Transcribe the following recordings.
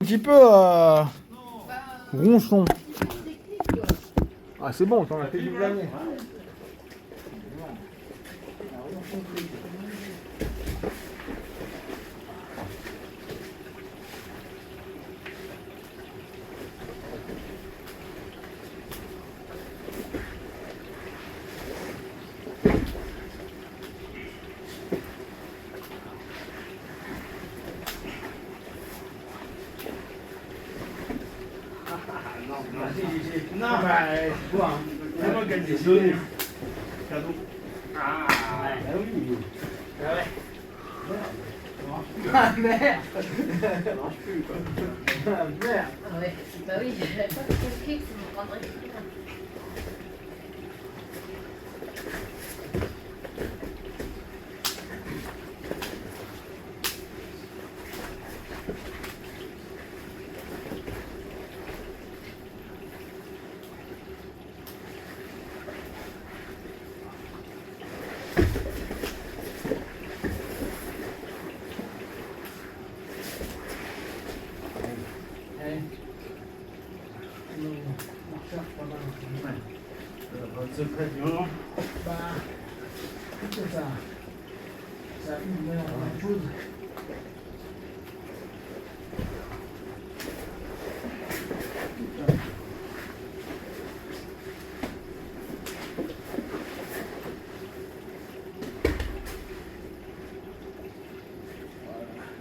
Un petit peu ronchon. Ah c'est bon, t'en as fait des années. Non, bah, c'est toi, hein. C'est moi qui ai décidé. Cadeau. Ah, ouais. Bah oui. Ah ouais. Ah merde. Ça marche plus, quoi. Ah merde. Ah ouais, bah oui, j'avais pas compris que ça me prendrait plus. Votre secret du moment. Bah, c'est ça. Ça une meilleure chose.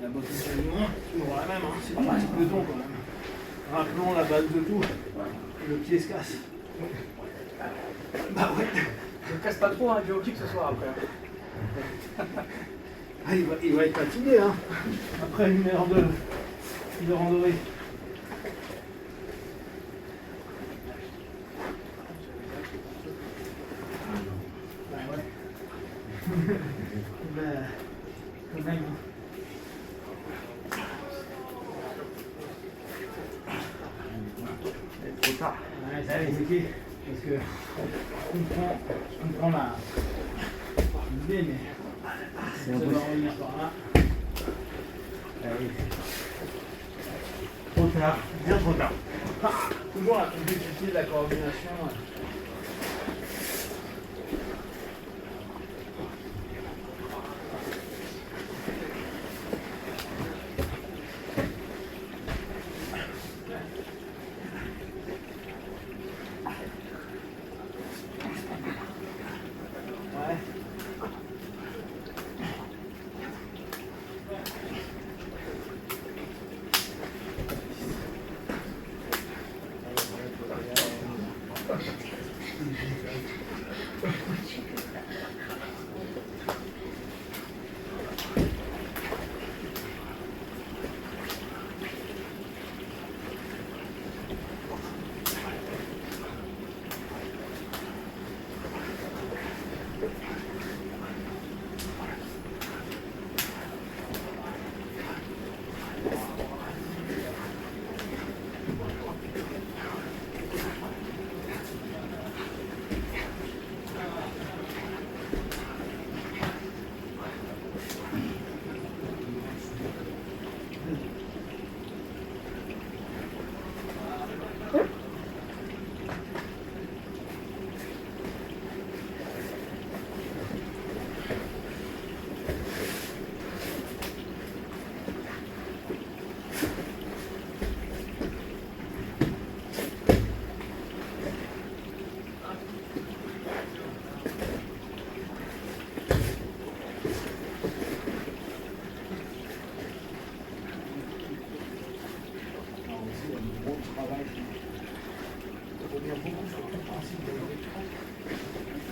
La botte de chagrin, toujours la même, hein. C'est pas c'est peloton quand même. Rappelons la base de tout. Le pied se casse. Bah ouais. Ne casse pas trop, hein, j'ai oublié que ce soir après. Ah, il va être fatigué, hein. Après une heure de randonnée. Bah ouais. Bah, quand même. Trop tard. Ouais, ça va expliquer. Parce que je comprends l'idée, mais ça doit revenir par là. Allez. Trop tard, bien trop tard. Toujours la complexité de la coordination. Ouais.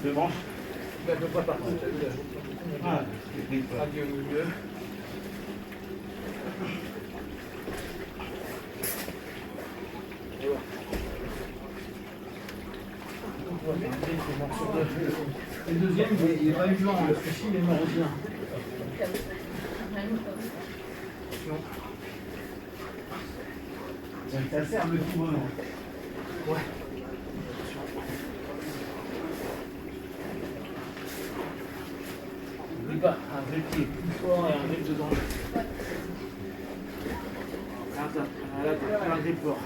Deux branches. Bah, je peux pas partir, t'as vu là. Ah, Adieu au milieu. Le deuxième, il est pas vivant, le sushi, il est mort aussi. ça sert le tout bon. Ouais. N'oublie pas, un vrai pied plus fort et un vrai dedans. Hein. ça. Là, t'es plein de déport.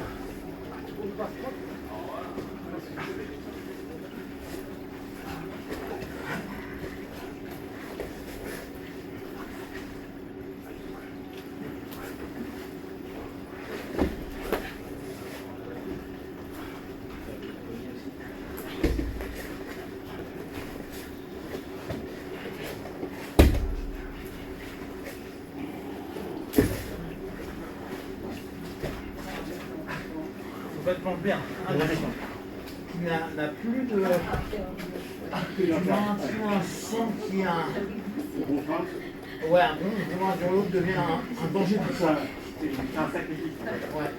Complètement bien. Tu n'as plus de. Tu as un sang qui a un. Ouais, un bon sur l'autre devient un danger pour toi. C'est un sacrifice. Ouais.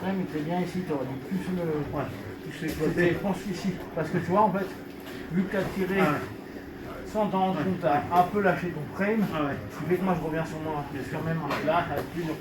Ouais, mais c'est bien ici, tu aurais dû plus exploiter. Je pense qu'ici, parce que tu vois, en fait, vu que tu as tiré sans t'en rendre compte, tu as un peu lâché ton frame, ce qui fait que moi je reviens sur moi, sur même là, ça va être plus dur.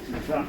C'est ça.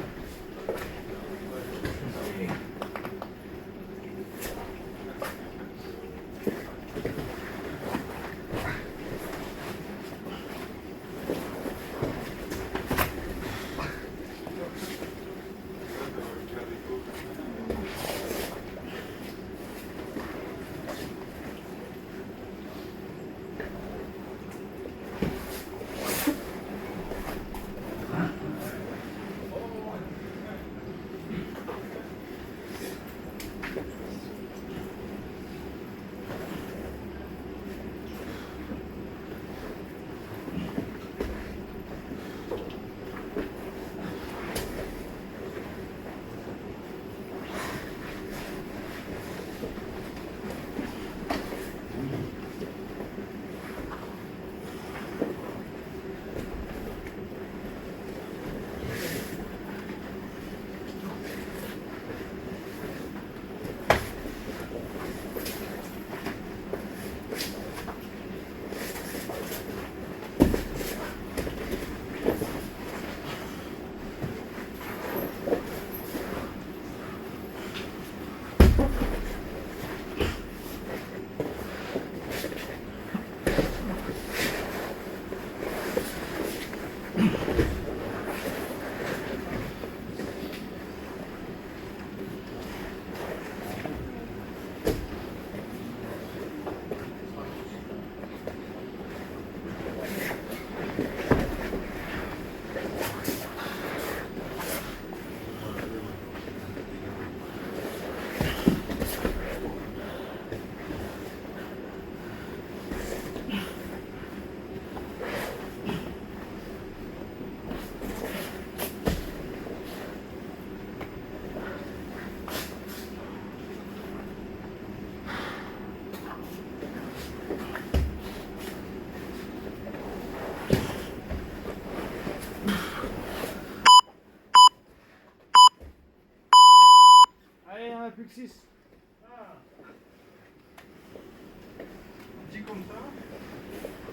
comme ça.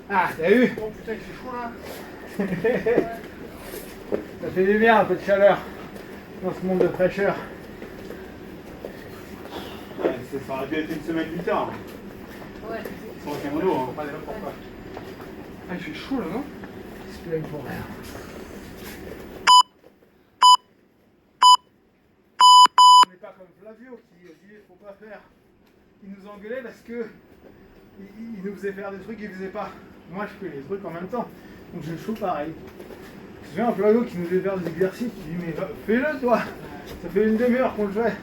Ah, t'as vu? Oh putain, c'est chaud là. Ça fait du bien un peu de chaleur dans ce monde de fraîcheur. Ouais, ça aurait dû être une semaine plus tard. Ouais. Sans aucun mono. Hein. Pas n'importe quoi. Ah, il fait chaud là, non? Il se plaigne pour rien. On n'est pas comme Flavio qui disait faut pas faire. Il nous engueulait parce que il nous faisait faire des trucs qu'il faisait pas. Moi je fais les trucs en même temps. Donc j'ai chaud pareil. Je viens un Flavio qui nous faisait faire des exercices, qui dit mais fais-le toi. Ça fait une demi-heure qu'on le fait.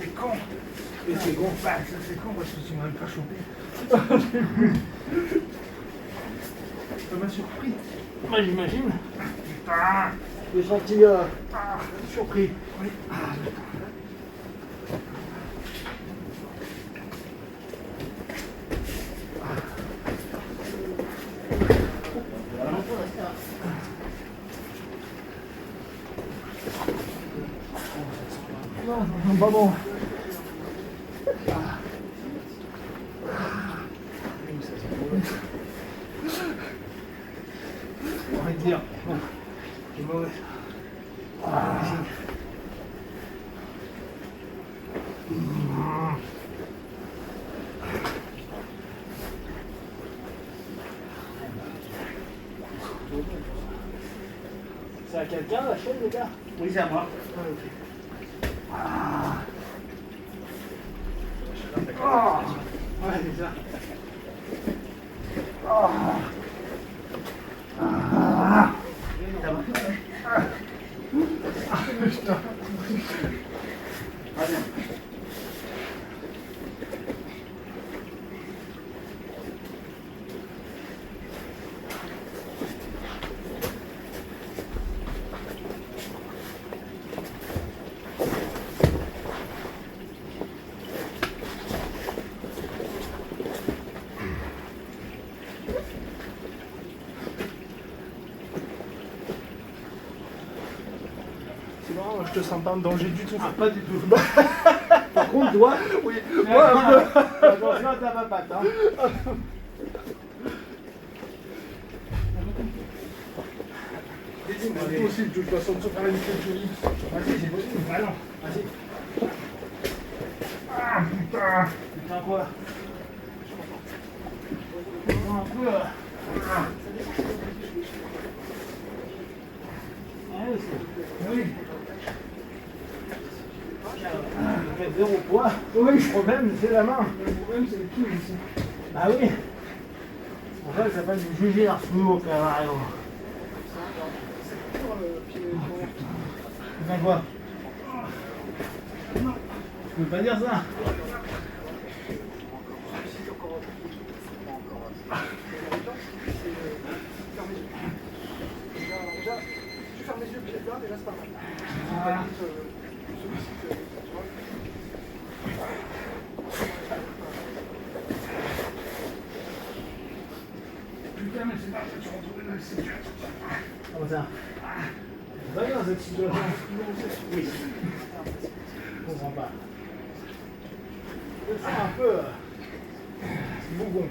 C'est con. Et c'est con, bah, ça c'est con parce que tu m'as même pas chopé. Ça m'a surpris. Moi j'imagine. Putain. J'ai senti surpris. Oui. Non, pas bon. On va dire, bon, c'est mauvais. C'est à quelqu'un la chaîne, les gars? Oui, c'est à moi. Ouais, c'est ça. Putain. Vas-y. C'est marrant, je te sens pas en danger du tout. Ah, pas du tout. Par contre, toi, Oui, moi, un peu. Attention à ta papate, hein. c'est possible de toute façon de se faire une culture. Vas-y, c'est possible. Bah non, vas-y. Ah, putain. Putain, quoi? Un peu. Oui. Mettre zéro poids. Oui, le problème, c'est la main. Le problème, c'est le pied ici. Ah oui. C'est pour ça que ça s'appelle du juger Arsuno, Canario. Putain, quoi? Tu peux pas dire ça? Déjà, tu fermes les yeux, puis là, déjà, c'est pas mal. Voilà. Putain, mais c'est pas que tu retrouves dans cette situation. Comment ça? Va bien dans cette situation. Oui. Je comprends pas. Je sens un peu. Bougon.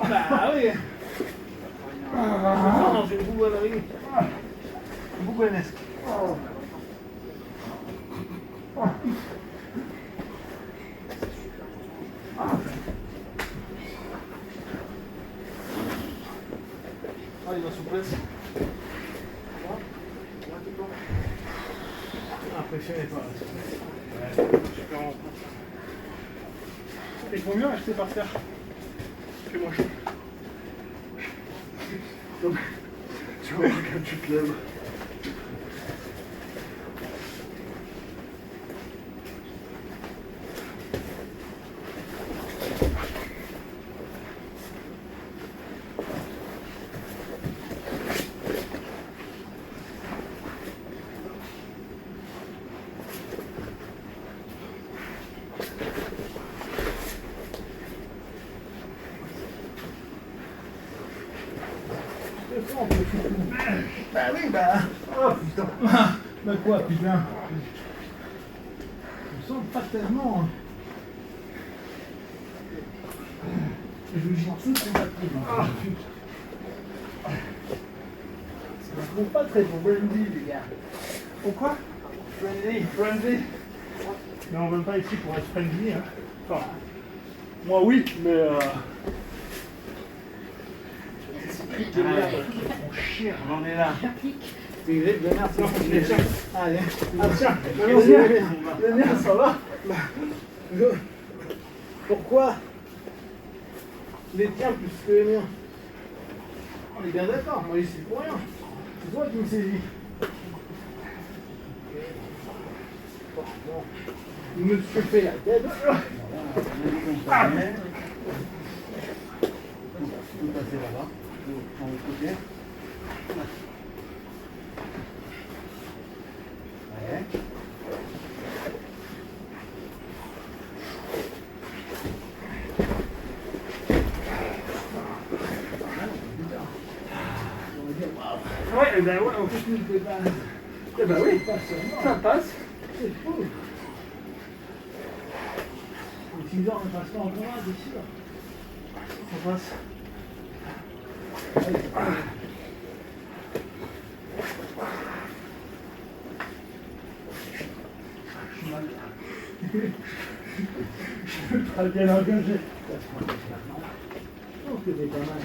Bah oui. Dans une bougonnerie. Bougonnesque. Ah, il va souplesse. Impressionné par la souplesse. Super bon. Et combien acheter par terre? C'est moi chaud. Tu vois, quand tu te lèves. le flanc, le chouchou. Bah oui, bah. Oh putain. Bah quoi, putain. Je me sens pas tellement. Je vous jure, tout c'est ma prime. Ah putain. Ça me trouve pas très pour Brandy, les gars. Pourquoi? Friendly. Mais on ne vient pas ici pour être friendly. Hein. Enfin, moi oui, mais Mon chien. on en est là. C'est grave de merde, c'est Non, mon mais chien. tiens. Allez. Ah tiens, Le mien, ça va. Pourquoi les tiens plus que les miens? On est bien d'accord, moi ici pour rien. C'est toi qui me saisis. Bon. Il me fait la tête. Ah, Tout passer là-bas, dans le côté. Ouais. ouais, eh ben ouais, en fait, Eh ben oui, ça passe. c'est fou. Les 6 heures ne passent pas en courant d'ici là. Ça passe. Je suis mal. Je suis très bien engagé. Oh, que c'est pas mal.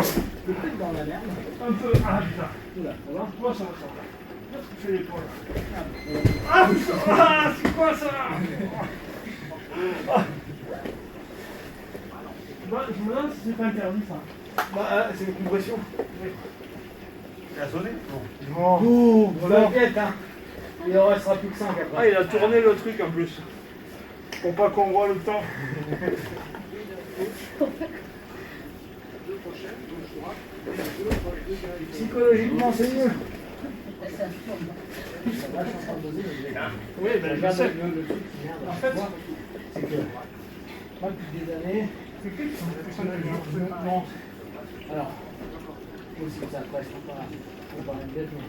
C'est peut-être dans la merde. Un peu. Ah putain. Oula, ça va? Moi ça va, ça va. Je fais les poils. Ah putain. Ah, c'est quoi ça? Ah. Bah, je me demande si c'est pas interdit ça. Bah, c'est une compression. Il a sonné? Non. Oh, T'inquiète, hein. Il en restera plus que 5 après. Ah, il a tourné le truc en plus. Pour pas qu'on voit le temps. Psychologiquement, c'est mieux. Ça tourne. Ça va, je suis en train de doser, mais Oui, ben je regarde sais. le truc qui vient de En fait, c'est que moi, depuis des années, c'est qui qui sont les personnages non. Alors, aussi, ça après, je pas parler de bête, mais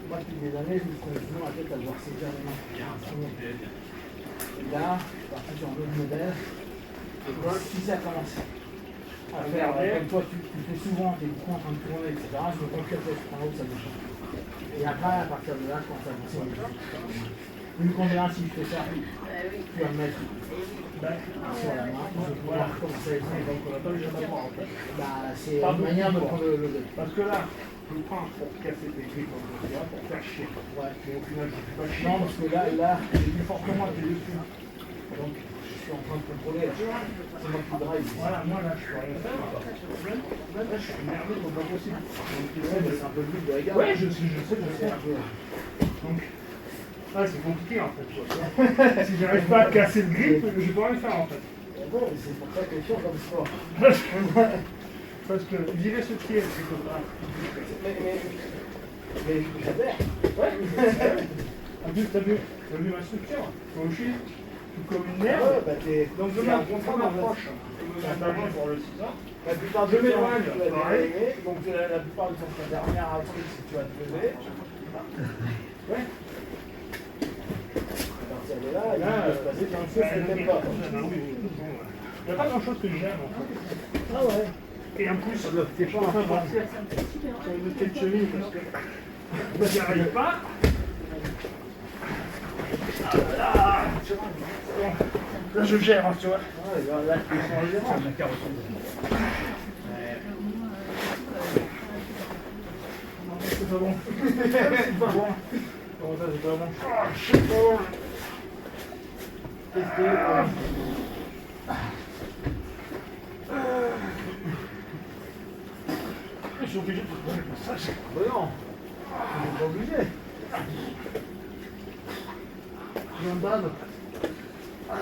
moi, depuis des années, je me suis toujours la tête à devoir saisir les mains. Et là, je suis parti sur un autre modèle. Et voilà, si ça commence à faire, comme toi, tu fais souvent, tu es beaucoup en train de tourner, etc. Je me confie à toi, je prends l'autre, ça bouge. Et après, à partir de là, je commence à bouger. Une combien, si je fais ça, tu vas me mettre sur la main, je vais pouvoir commencer à essayer. Donc, on n'a pas eu jamais voir en fait. Bah, c'est une manière de prendre le jeu. Parce que là, je le prends pour casser tes griffes, pour faire chier. Ouais. Et au final, je ne fais pas chier. Non, parce que là, j'ai plus fortement que les deux. Donc, je suis en train de contrôler. C'est moi qui drive. Voilà, moi là, je peux rien faire. Là, je suis énervé, c'est pas possible. Ouais, mais c'est un peu le but de la gare. Ouais, je sais. Donc, là, c'est compliqué en fait. Si j'arrive pas à casser le grip, je peux rien faire en fait. Bon, c'est pour ça que je suis comme sport. Parce que virer ce pied, c'est comme ça. Mais j'adhère. Ouais, t'as vu ma structure? Toi aussi, tu comme une merde. Ouais, bah t'es. Donc je m'approche. Je m'approche pour le 6 ans. La plupart du Je temps, m'éloigne, tu vas pareil. dégainer. Donc la plupart du temps, ta dernière apprise, si tu vas te lever. Ouais. À partir de là, il Là, va se passer plein de choses que t'aimes pas. Il n'y a pas grand chose que j'aime en fait. Ah ouais. Et en plus, t'es pas en train de partir sur une petite chemise parce que j'y arrive pas. Ah, là, je gère, hein, tu vois. Ouais, là, tu es sur le gérant. C'est pas bon. C'est pas bon. Comment ça, c'est pas bon? Ah, c'est pas bon. Qu'est-ce que Je suis obligé de te donner le passage. bah non. On n'est pas obligé. J'en donne. Ah.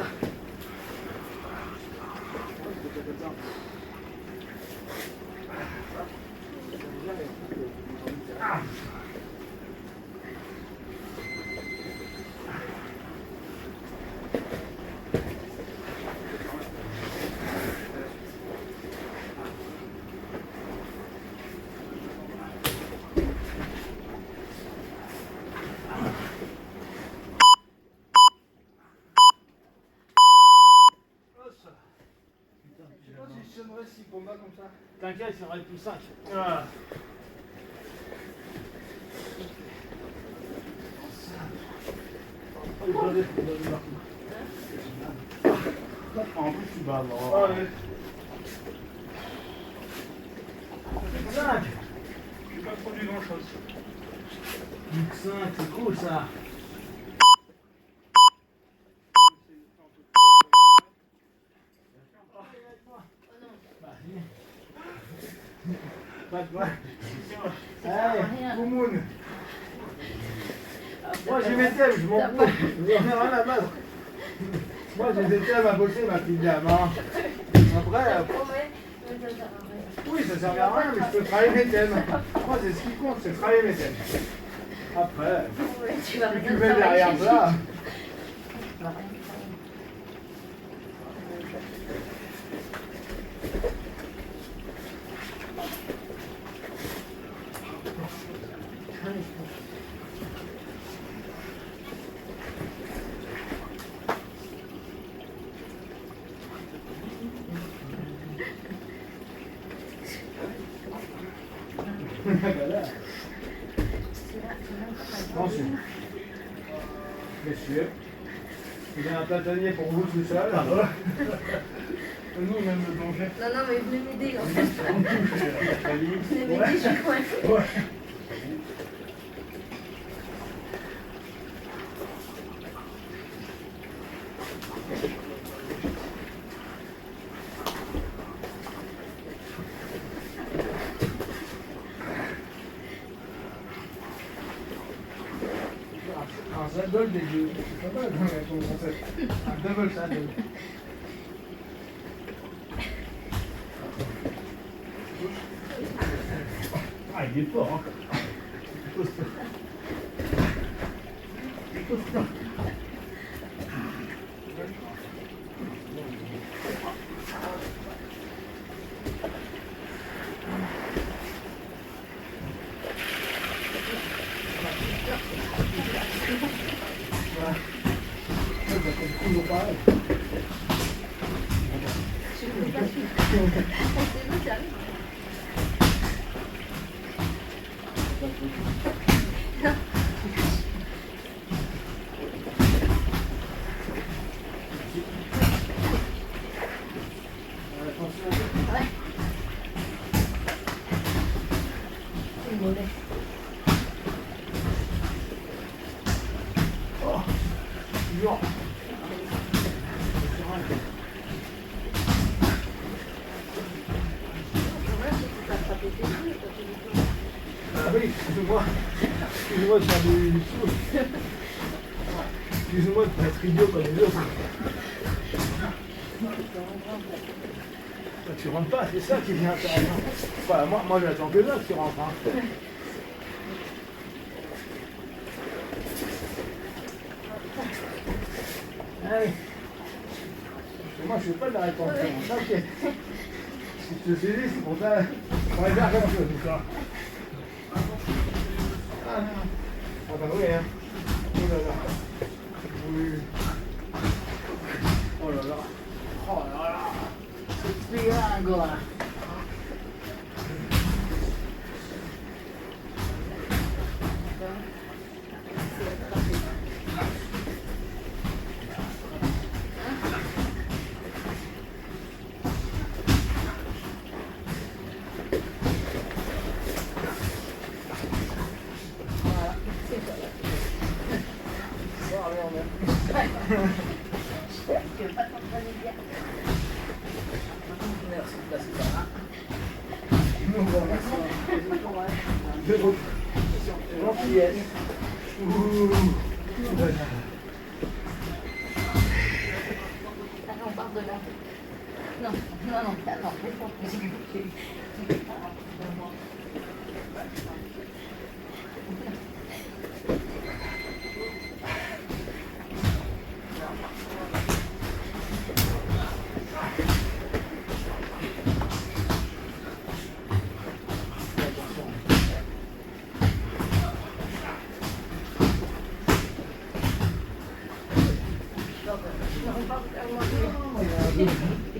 6 combats comme ça. T'inquiète, il y aura plus 5. Ah. En plus, tu vas avoir. Ah, ouais. 5. J'ai pas produit grand chose. Plus 5, c'est cool ça. Pas de mal. Allez, Moumoun. Moi j'ai mes thèmes, je m'en fous. J'en ai rien à battre. Moi j'ai des thèmes à bosser, ma petite dame. Hein. Après, oui, ça sert à rien, mais je peux travailler mes thèmes. Moi c'est ce qui compte, c'est travailler mes thèmes. Après, tu vas tu rien mets derrière travailler. ça. Tu vas rien travailler. Attention. Messieurs, il y a un platonnier pour vous tout seul. Nous, on aime le danger. Non, non, mais venez m'aider en fait. Venez m'aider, je suis coincée. Ouais. Un saddle des deux. C'est pas mal ton concept. Un double saddle. Ah, il est fort, hein. Toujours pareil. Je ne peux pas suivre. C'est bon, ça arrive. Ouais. C'est mauvais. Oh, dur. Ah oui, excuse-moi. Excuse-moi de faire du sous. Excuse-moi de être idiot comme les autres. Toi, tu rentres pas, c'est ça qui est intéressant. Enfin, moi j'attends que ça que tu rentres. Hein. Allez. Moi je fais pas de la rétention, t'inquiète. Si je te saisis, c'est pour ça. On va faire comme chose, ça. Ah bah oui, hein. Oh là là. Oui. Oh là là. Oh là là. C'est triangle là. Gentillesse. Allez, on part de là. Non, non, non, attends,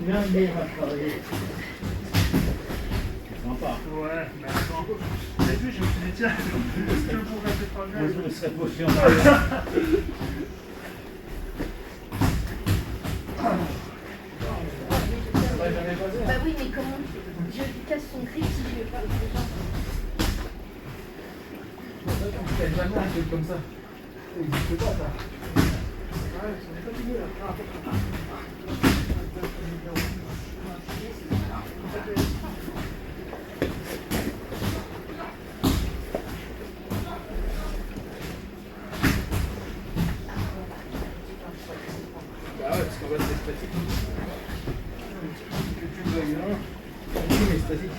Bien, bien, on va travailler. Ouais, mais attends. Au début, je me suis dit, tiens, est-ce que je pourrais être pas bien? Je me serais posé en arrière. Bah oui, mais comment je lui casse son grip si je vais pas le faire. Tu fais jamais un truc comme ça. Ça n'existe pas, ça. Ouais, on est fatigué là. Bah ouais, parce qu'en fait, c'est statique. Que tu le veuilles ou non, ton film est statique.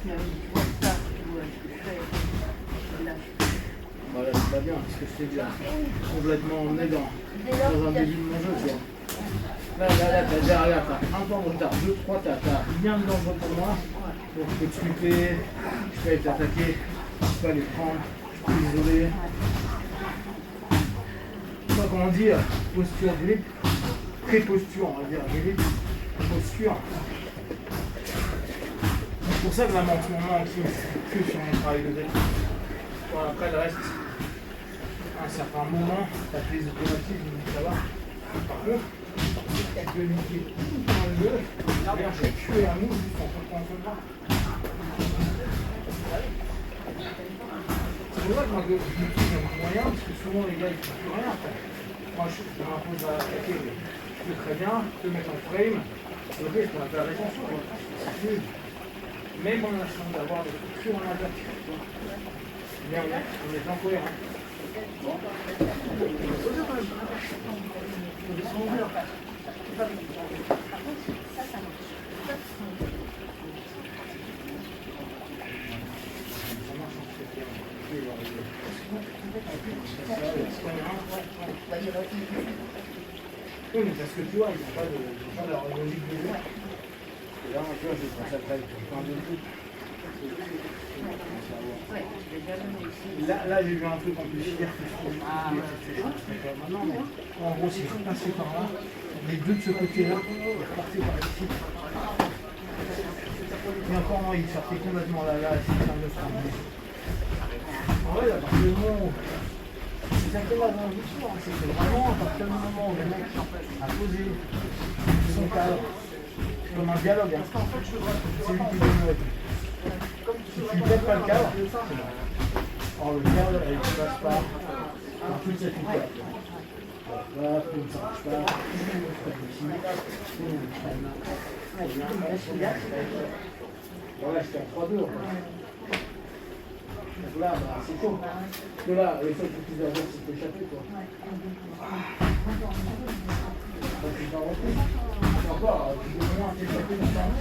Tu vois ça, tu vois ce que je fais. Là, Voilà, c'est pas bien, parce que je t'ai déjà complètement emmené dans un début de mon jeu, tu vois. Là, t'as derrière, t'as un temps de retard, 2, 3, t'as bien de danger pour moi. Donc je peux te sculpter, je peux aller t'attaquer, je peux aller prendre, je peux isoler. Je sais pas comment dire, posture grip, pré-posture, on va dire, grip, posture. C'est pour ça que vraiment en ce moment, on que sur mon travail de grip. Bon, après le reste, à un certain moment, ta prise de automatisme, ça va. Par contre, avec le liquide dans le jeu, bien je tuer un mou juste en sortant son bras. C'est pour ça que moi je l'utilise un moyen, parce que souvent les gars ils font plus rien après. Moi je m'impose à attaquer, je fais très bien, je peux mettre en frame, ok, je peux faire la rétention, c'est nul. Même en essayant d'avoir des structures en attaque. Mais on est incohérent. Oui, mais parce que tu vois, ils n'ont pas leur logique de jeu. Et là, tu vois, je pense après, tu prends deux trucs. Là, j'ai vu un truc en plus hier que je trouve. Ah, maintenant, mais en gros, si je passais par là, les deux de ce côté-là, ils repartaient par ici. Et encore, non, ils sortaient complètement là, c'est un de ça. En vrai, à partir du moment où. C'est exactement la même chose, c'est que vraiment, à partir du moment où le mec a posé son cadre, comme un dialogue, hein, c'est lui qui donne le rythme. Si tu ne pètes pas le cadre, c'est bon. Or le cadre, il passe par toute cette histoire. Là, ça marche pas. Voilà, j'étais en 3-2. Donc là, bah, c'est chaud. Parce que là, les seuls petits erreurs, c'est que échapper, quoi. Donc, tu t'en retrouves. Et encore, tu peux au moins t'échapper dans ta main,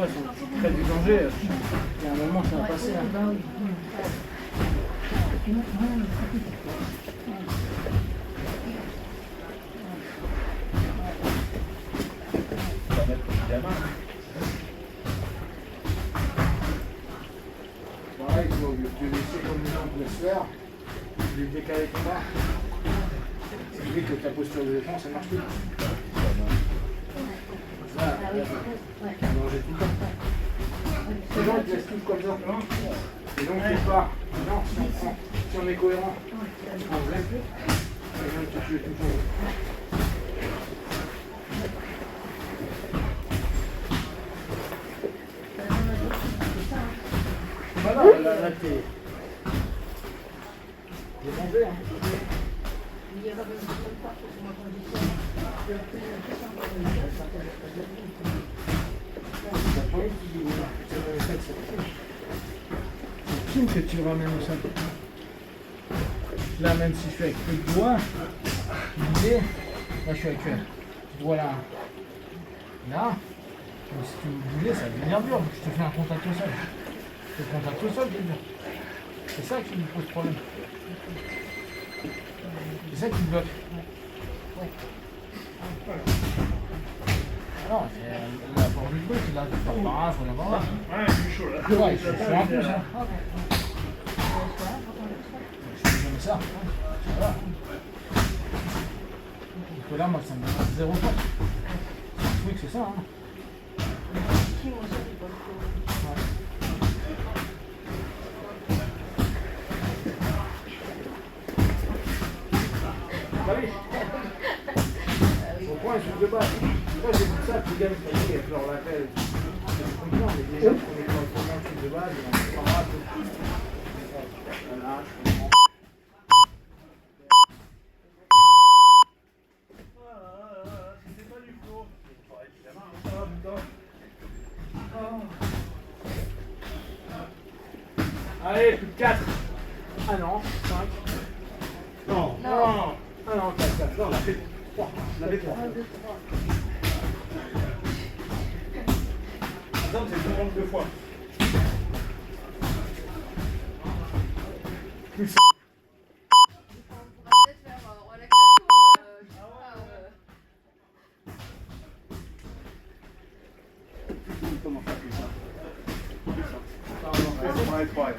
ouais, c'est très du danger. Il y a un moment, ça va passer. Hein. On va mettre le gamin. Pareil, tu vois, au lieu de te laisser comme les gens pouvaient se faire, tu lui décaler ton bras. Ce qui fait que ta posture de défense, elle marche plus. Là, tu vas manger tout le temps. Les gens, ils te laissent tout comme ça. Et donc, quelque part, non, si on est cohérent, on ne laisse plus. Ça vient de te tuer toujours. Voilà, là, t'es mangé, hein. C'est Kim que tu ramènes au sol. Là, même si je suis avec peu de doigts, l'idée, là je suis avec ce doigt là. Là, si tu veux bouger, ça va devenir dur. Je te fais un contact au sol. Le contact au sol, c'est dur. C'est ça qui me pose problème. C'est ça qui bloque. Non, c'est la forme du truc, là, tu pars par là, faut la voir là. Ouais, je suis chaud là. Ouais, je suis un peu ça. Je fais jamais ça. Ça va. Donc là, moi, ça me donne 0 temps. Le truc, c'est ça. Hein. qui, moi, ça, j'ai pas le temps. Bah oui. On prend un truc de base. Moi j'ai vu ça, tu gagnes sur lui, alors on l'appelle. Je comprends, mais déjà, on est dans un truc de base, et on prend pas tout. Voilà, je comprends. C'était pas du flow. Allez, plus de 4. Ah non, 5. Non. Non. Ah non, 4, 4. Non, on a fait 3. On avait 3. 1, 2, 3. Attends, c'est 52 fois. Plus. On pourra peut-être faire relaxation. Je sais pas. Comment faire plus ça? Plus ça. Pardon, Ouais, c'est pas les 3. Ouais.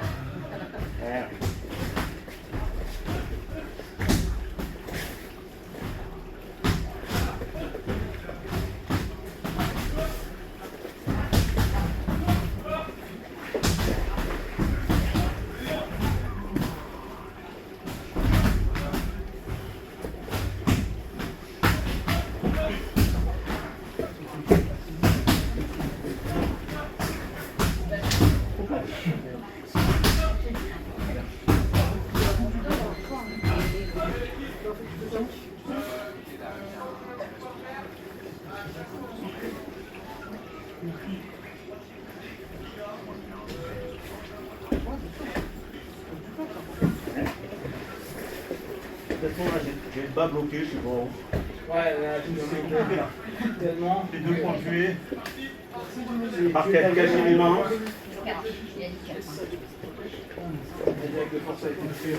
De toute façon, là, j'ai le bas bloqué, je sais pas. Ouais, là, tout tellement. Les 2 points tués. Par cacher les mains. Regarde, il y a une carte. Avec de force a été tué.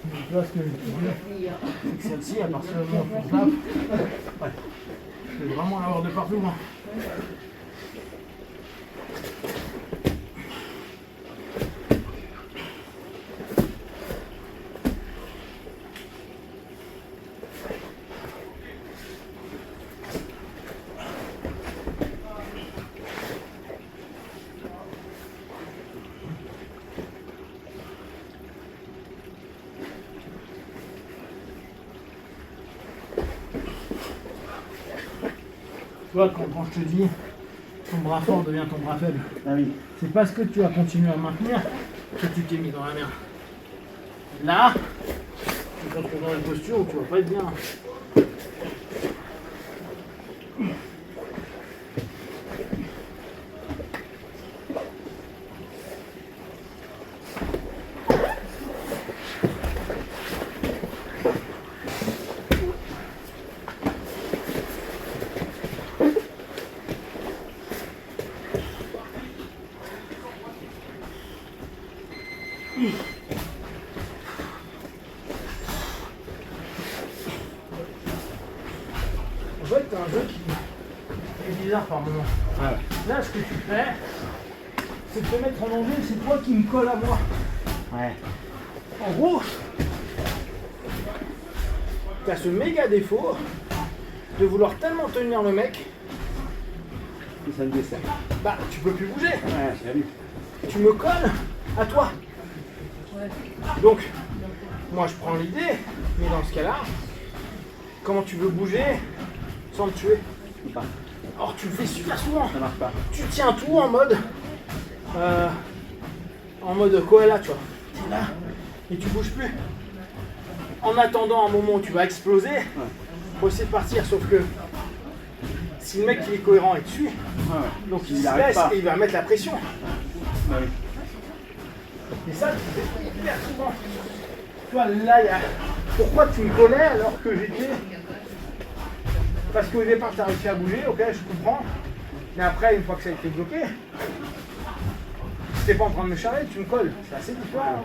Donc là, ce que je dis, c'est que celle-ci, à partir du moment où on tape, je vais vraiment l'avoir de partout. Hein. Tu vois, quand je te dis ton bras fort devient ton bras faible, Ah oui. c'est parce que tu as continué à maintenir que tu t'es mis dans la merde. Là, tu te retrouves dans une posture où tu vas pas être bien. En fait, c'est un jeu qui est bizarre par moment. Ah ouais. Là, ce que tu fais, c'est de te mettre en danger, c'est toi qui me colle à moi. Ouais. En gros, tu as ce méga défaut de vouloir tellement tenir le mec, Et ça me dessert. bah tu peux plus bouger. Ouais, j'ai vu. Tu me colles à toi. Donc, moi je prends l'idée, mais dans ce cas-là, comment tu veux bouger sans me tuer? Je peux pas. Or tu le fais super souvent. Ça marche pas. Tu tiens tout en mode koala, tu vois. Tu es là et tu bouges plus. En attendant un moment où tu vas exploser, pour essayer de partir, sauf que si le mec il est cohérent et te suit, donc il se arrête laisse pas. et il va mettre la pression. Ah oui. Et ça, tu fais hyper souvent. Tu vois, là, il y a... Pourquoi tu me connais alors que j'étais... Parce qu'au départ, tu as réussi à bouger, ok, je comprends. Mais après, une fois que ça a été bloqué, tu n'es pas en train de me charrer, tu me colles. C'est assez différent.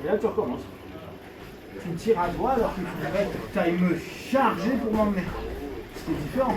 Et là tu recommences. Tu me tires à toi alors qu'il faudrait que tu ailles me charger pour m'emmener. C'est différent.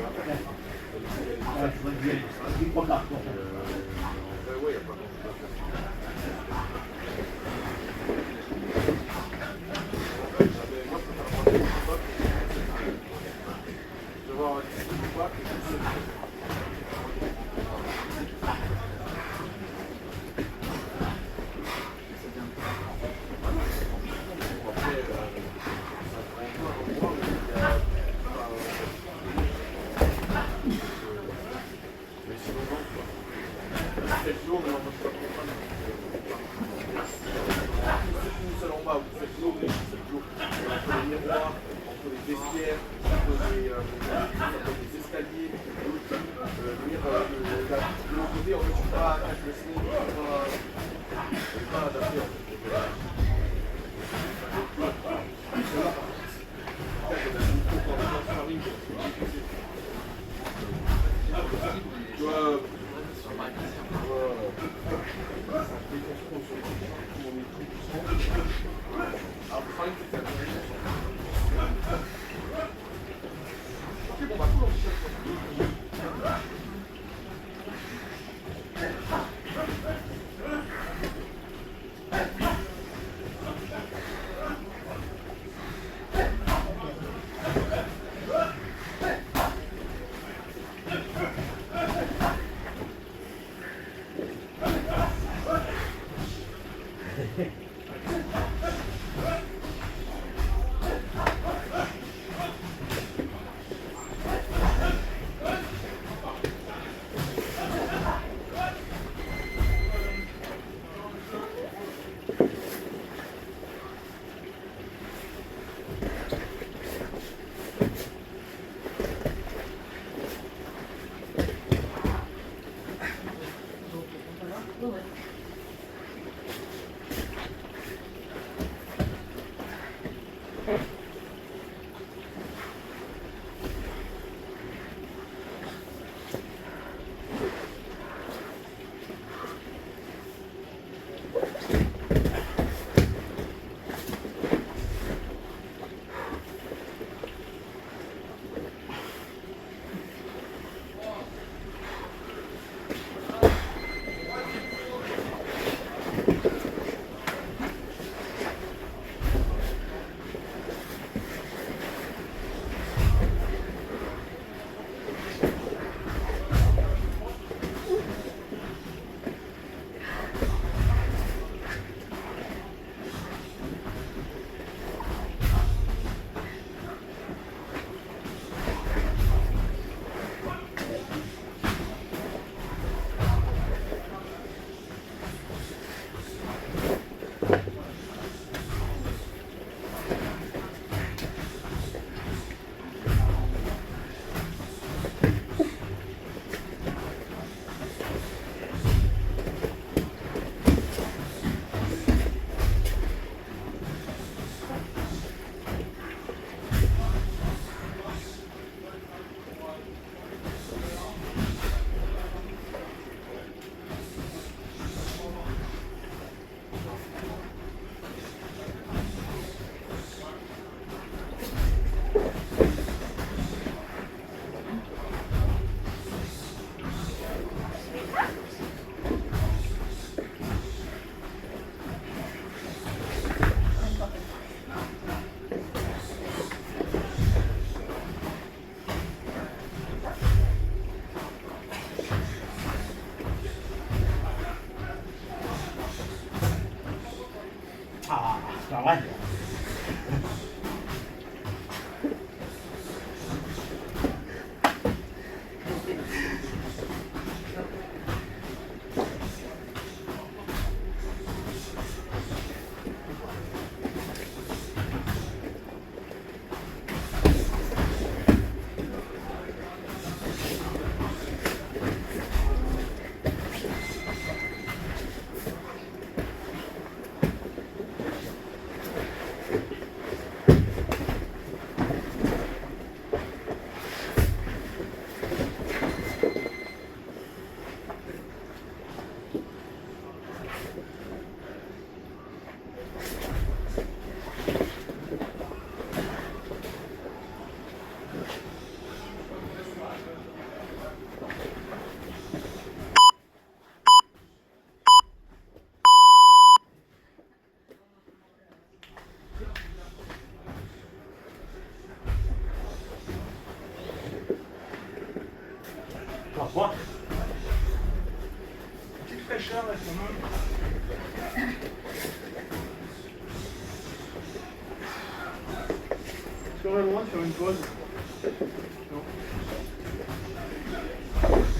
Sur la droite, sur une pause.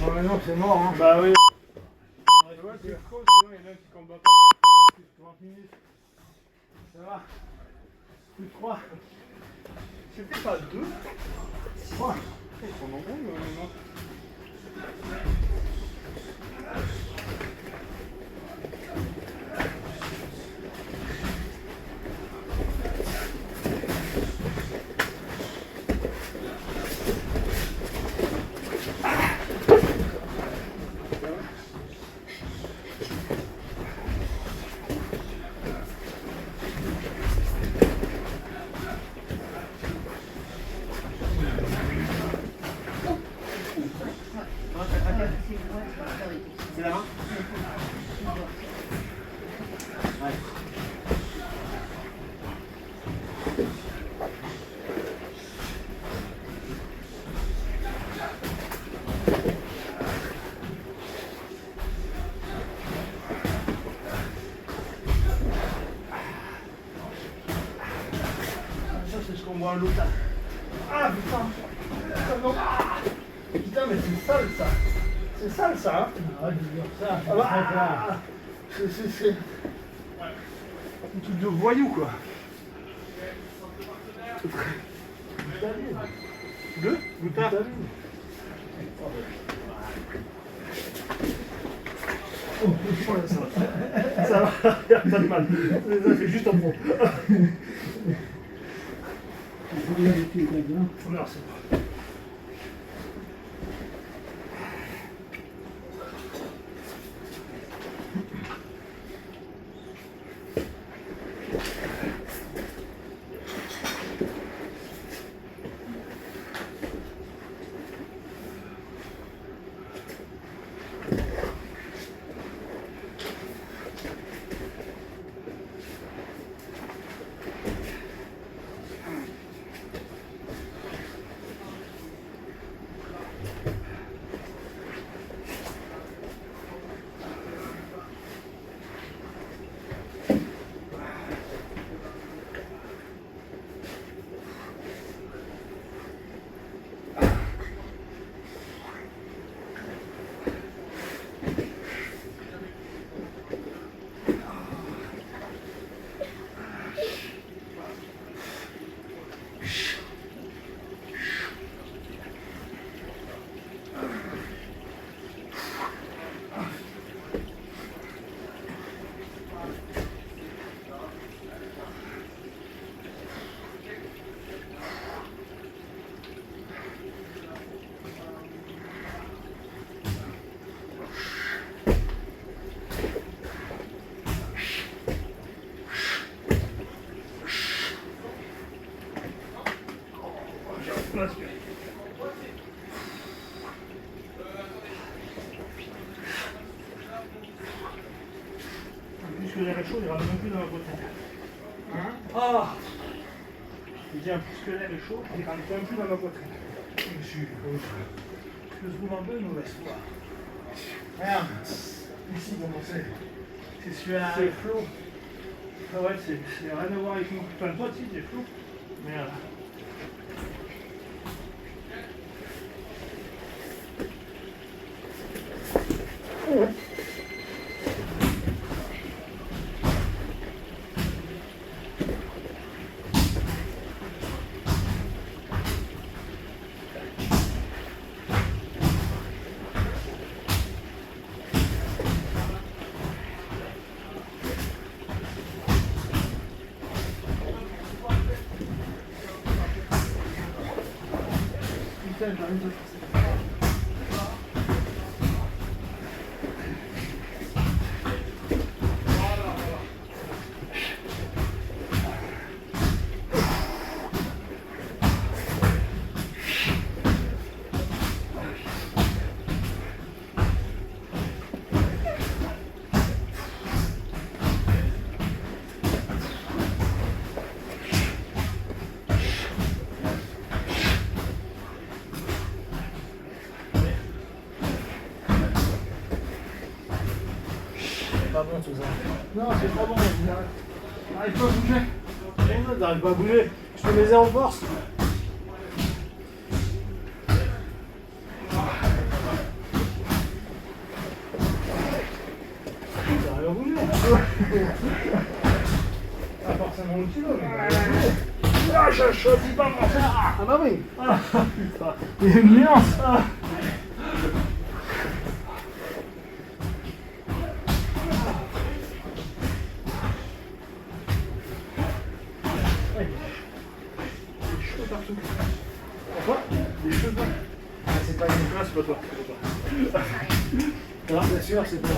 Non mais non, c'est mort hein. Bah oui. Tu vois, c'est trop, sinon il y en a qui combattent pas. 30 minutes. Ça va. Plus de 3. C'était pas 2. 3. Ils sont nombreux maintenant. C'est la main. Ouais. Ça, c'est ce qu'on voit à l'autre. Ah putain! Putain, non. Putain, mais c'est sale ça! C'est sale ça! Hein? Arrête de dire ça. Ah bah, c'est un truc de voyou quoi! Deux? Goutard? Oh, ça va. Ça va, y a pas de mal. Ça fait juste un bon. Merci. Puisque l'air est chaud, il rentre même plus dans la poitrine. Hein? Ah! Je dis, puisque l'air est chaud, il rentre même plus dans la poitrine. Je trouve un peu une mauvaise foi. Regarde. Ici, comment c'est? C'est celui-là. C'est flot. Ah ouais, c'est rien à voir avec nous. Enfin, toi, si, c'est flot. Merde. pas bon tout ça. Non, c'est pas bon. T'arrives pas à bouger. T'arrives pas à bouger. Je te les ai en force. T'arrives à bouger. Pas forcément au kilo, mais. Ah, je dis pas mon frère. Ah bah oui. Ah, putain. Il y a une nuance. Ah. Partout. Pourquoi? Des cheveux. Ah, c'est pas une. Ah, c'est pas toi. C'est pas toi. Bien sûr, c'est pas.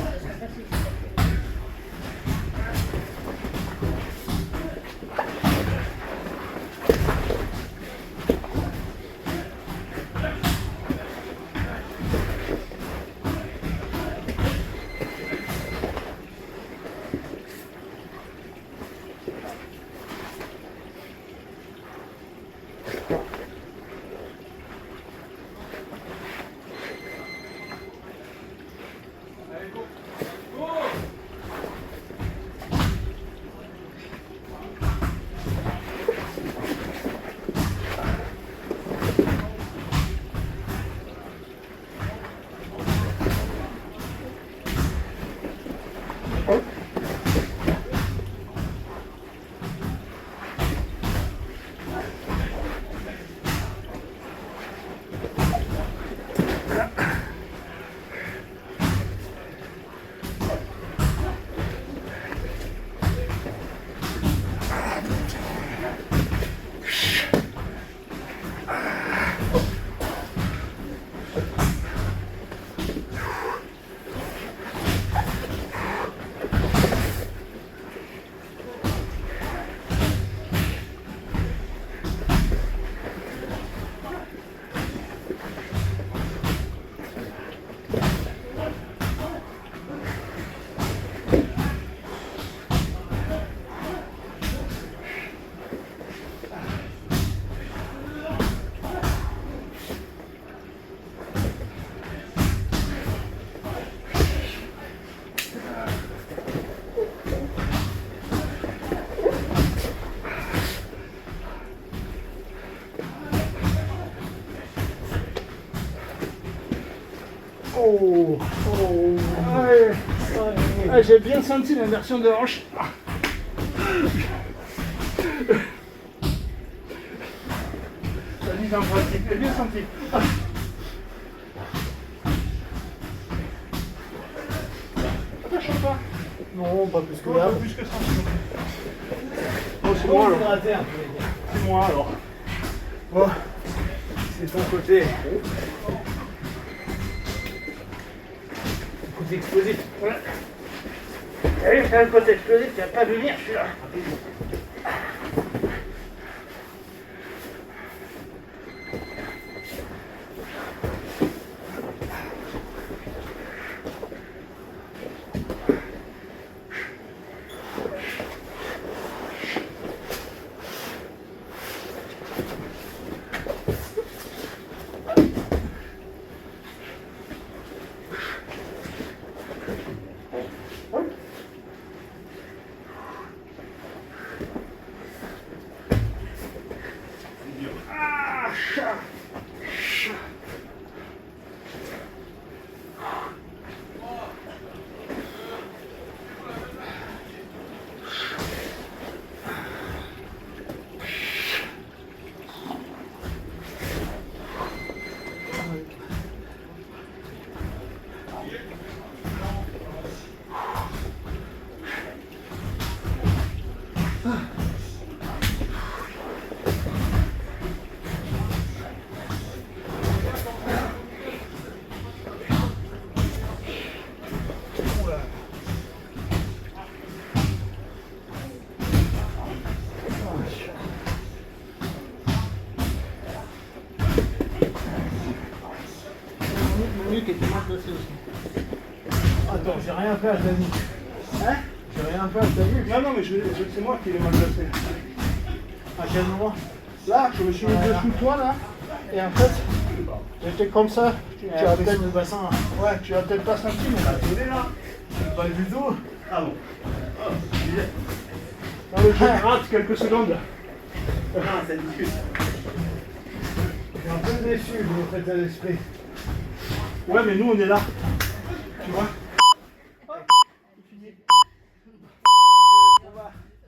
Oh, oh. Ouais. Ah, j'ai bien senti l'inversion de hanche. Ça mise en pratique, j'ai bien senti. Attention pas. Non, pas plus que Pas là. plus que ça. Oh, c'est Bon, moi alors. hydraté un peu. C'est moi alors. Bon, c'est ton côté. Côté explosif. Ouais. Allez, c'est un côté explosif, tu vas pas venir, je suis là. Ah, chat. Mon nuque était mal placée aussi. Attends, j'ai rien fait à ta nuque. Hein? J'ai rien fait à ta nuque. Non, non, mais c'est moi qui l'ai mal placé. À quel moment? Là, je me suis mis dessous toi, là. Et en fait, j'étais comme ça. Tu as peut-être le bassin. ouais, tu as peut-être pas senti, mais là, tu es là. Pas du tout. Ah bon. Oh, Non, le jeu rate quelques secondes. non, ça discute. Je suis un peu déçu de votre état d'esprit. Ouais, mais nous on est là. Tu vois?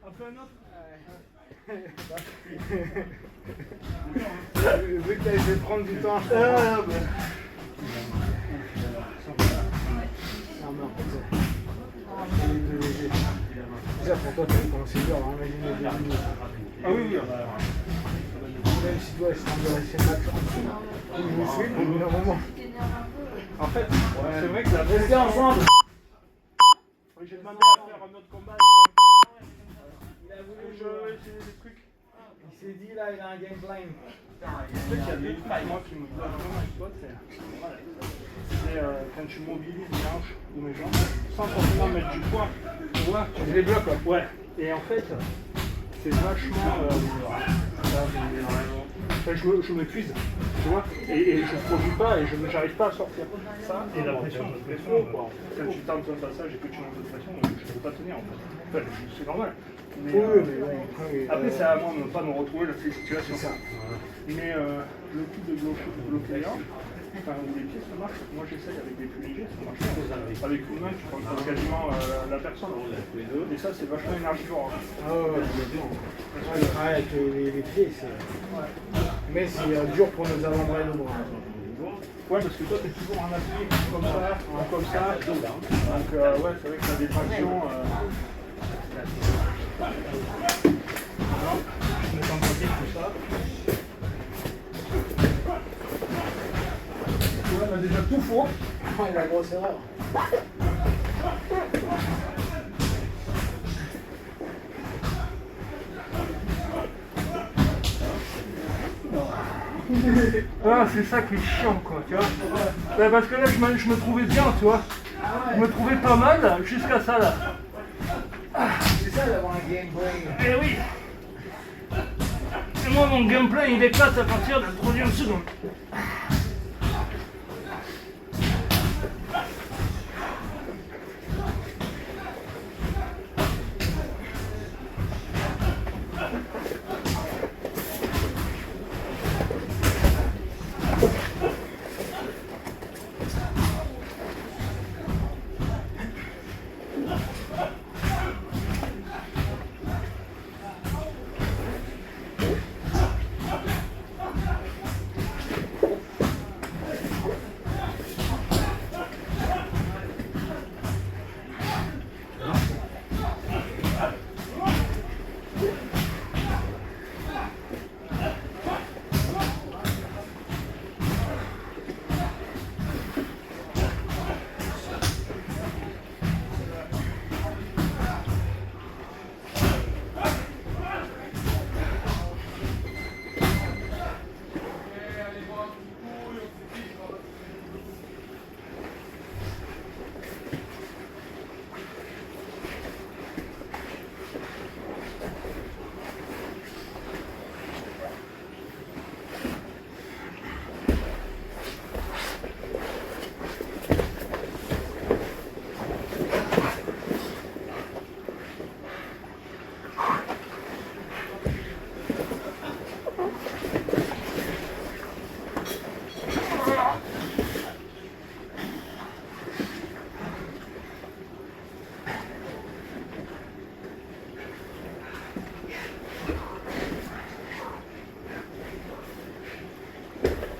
On fait un autre? Vu que t'as essayé de prendre du temps. Non, mais en fait, c'est léger. Déjà pour toi, t'as commencé dur, hein, imagine les 2 minutes. Ah oui, oui. Même si toi, je semblerais chez Max, je vous suis, au bout d'un moment. En fait, c'est vrai que la Restez ensemble. j'ai demandé à faire un autre combat. Il a voulu Je vais essayer des trucs. Il s'est dit là, il a un game plan. En fait, il y a deux trucs moi qui me plaisent vraiment avec toi, c'est quand tu mobilises mes hanches ou mes jambes sans forcément mettre du poids. Tu vois? Je les bloque, quoi. Ouais. Et en fait, c'est vachement. Je m'épuise, tu vois, et je ne produis pas et je n'arrive pas à sortir. Ça, et la pression, quoi. Quand tu tentes un passage et que tu montes de pression, je ne peux pas tenir en fait. Enfin, c'est normal. Mais, après, c'est à moi de ne pas me retrouver dans ces situations. Mais le coup de bloquer les hanches, enfin, où les pieds ça marche, moi j'essaye avec des plus légers, ça marche bien. Avec une main, tu contrôles quasiment la personne. Et ça, c'est vachement énergivore. Ah ouais, bien. Le travail avec les pieds, c'est. Mais c'est dur pour nos avant-bras et nos bras. Ouais, parce que toi, t'es toujours en appui, comme ça, comme ça. Donc, ouais, c'est vrai que t'as des tractions. Non, je me sens pas bien tout ça. Ouais, on a déjà tout faux. Oh, la grosse erreur. Ah, c'est ça qui est chiant, quoi, tu vois. Ouais, parce que là, je me trouvais bien, tu vois. Je me trouvais pas mal jusqu'à ça, là. C'est ça d'avoir un game plan. Eh oui. Et moi, mon gameplay, il éclate à partir de la 3e seconde.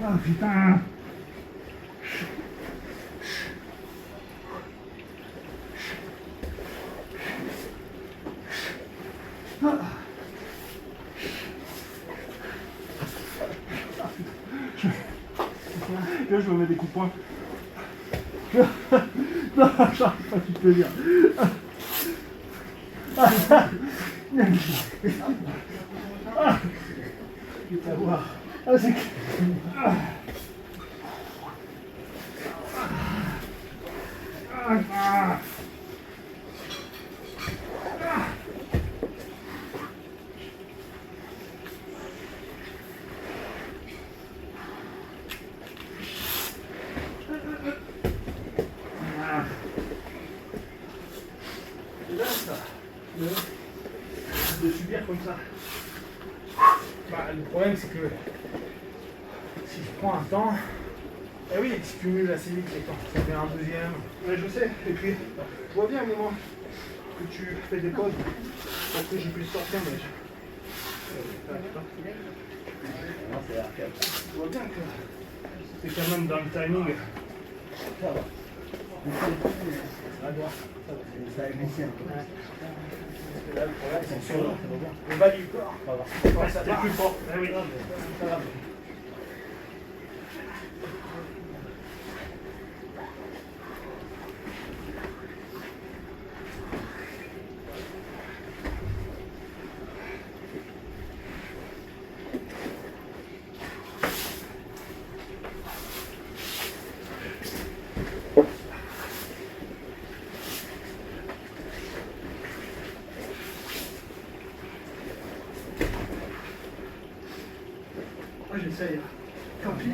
Ah putain. Là, je me mets des coups de poing. Non, j'arrive pas à te dire. Ah, c'est Bah, le problème c'est que si je prends un temps, eh oui, tu cumules assez vite les temps. Ça fait un deuxième. Ouais, je sais. Et puis, je vois bien à un moment que tu fais des pauses pour que je puisse sortir, mais je vois bien que c'est quand même dans le timing. Le bas du corps. Ouais, c'était plus fort. Eh oui. Moi j'essaye. Tant pis.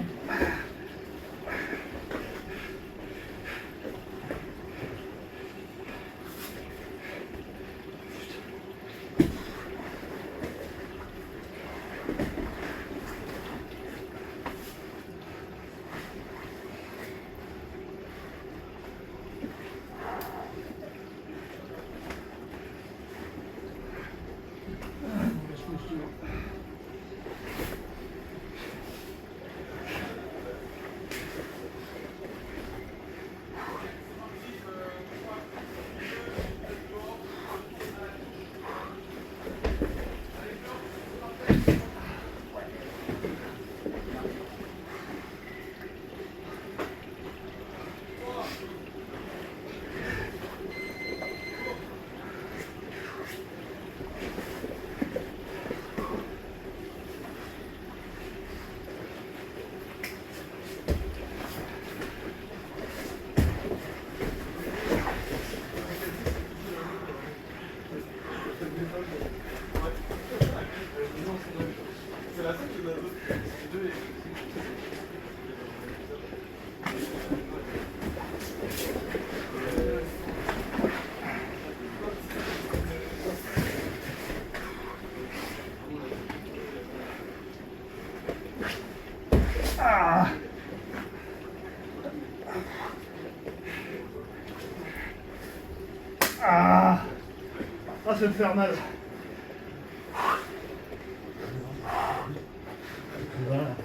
Ah, ça me fait mal. Voilà.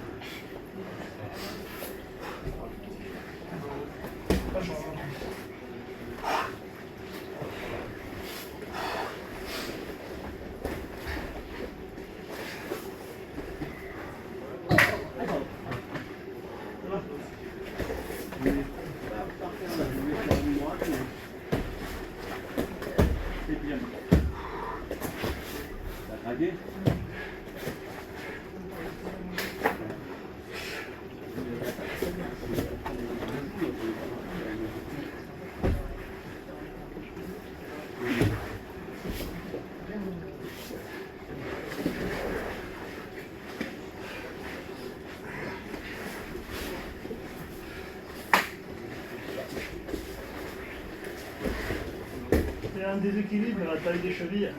Il y a un déséquilibre dans la taille des chevilles.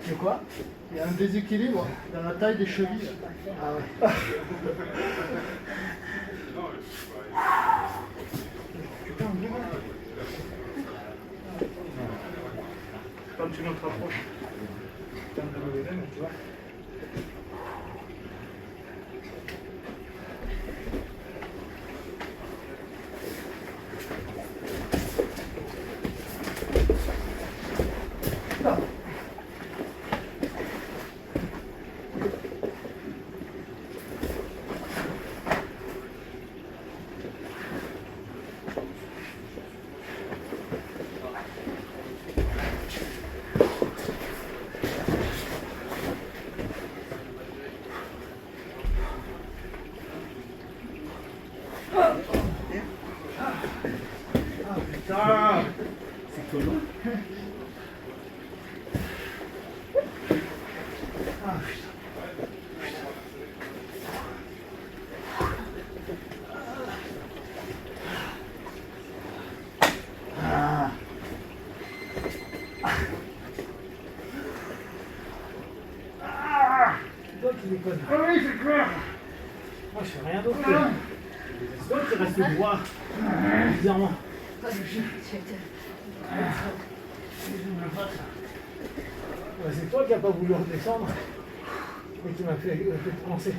De quoi? Il y a un déséquilibre dans la taille des chevilles. Ah ouais. Quand tu te rapproches, tu de me lever, mais tu vois. Putain, c'est collant. Ah putain. Toi qui déconnes. Ah oui. c'est clair. Moi, je fais rien d'autre. C'est toi qui reste droit. Bizarrement. Ouais, c'est toi qui n'as pas voulu redescendre et qui m'a fait penser.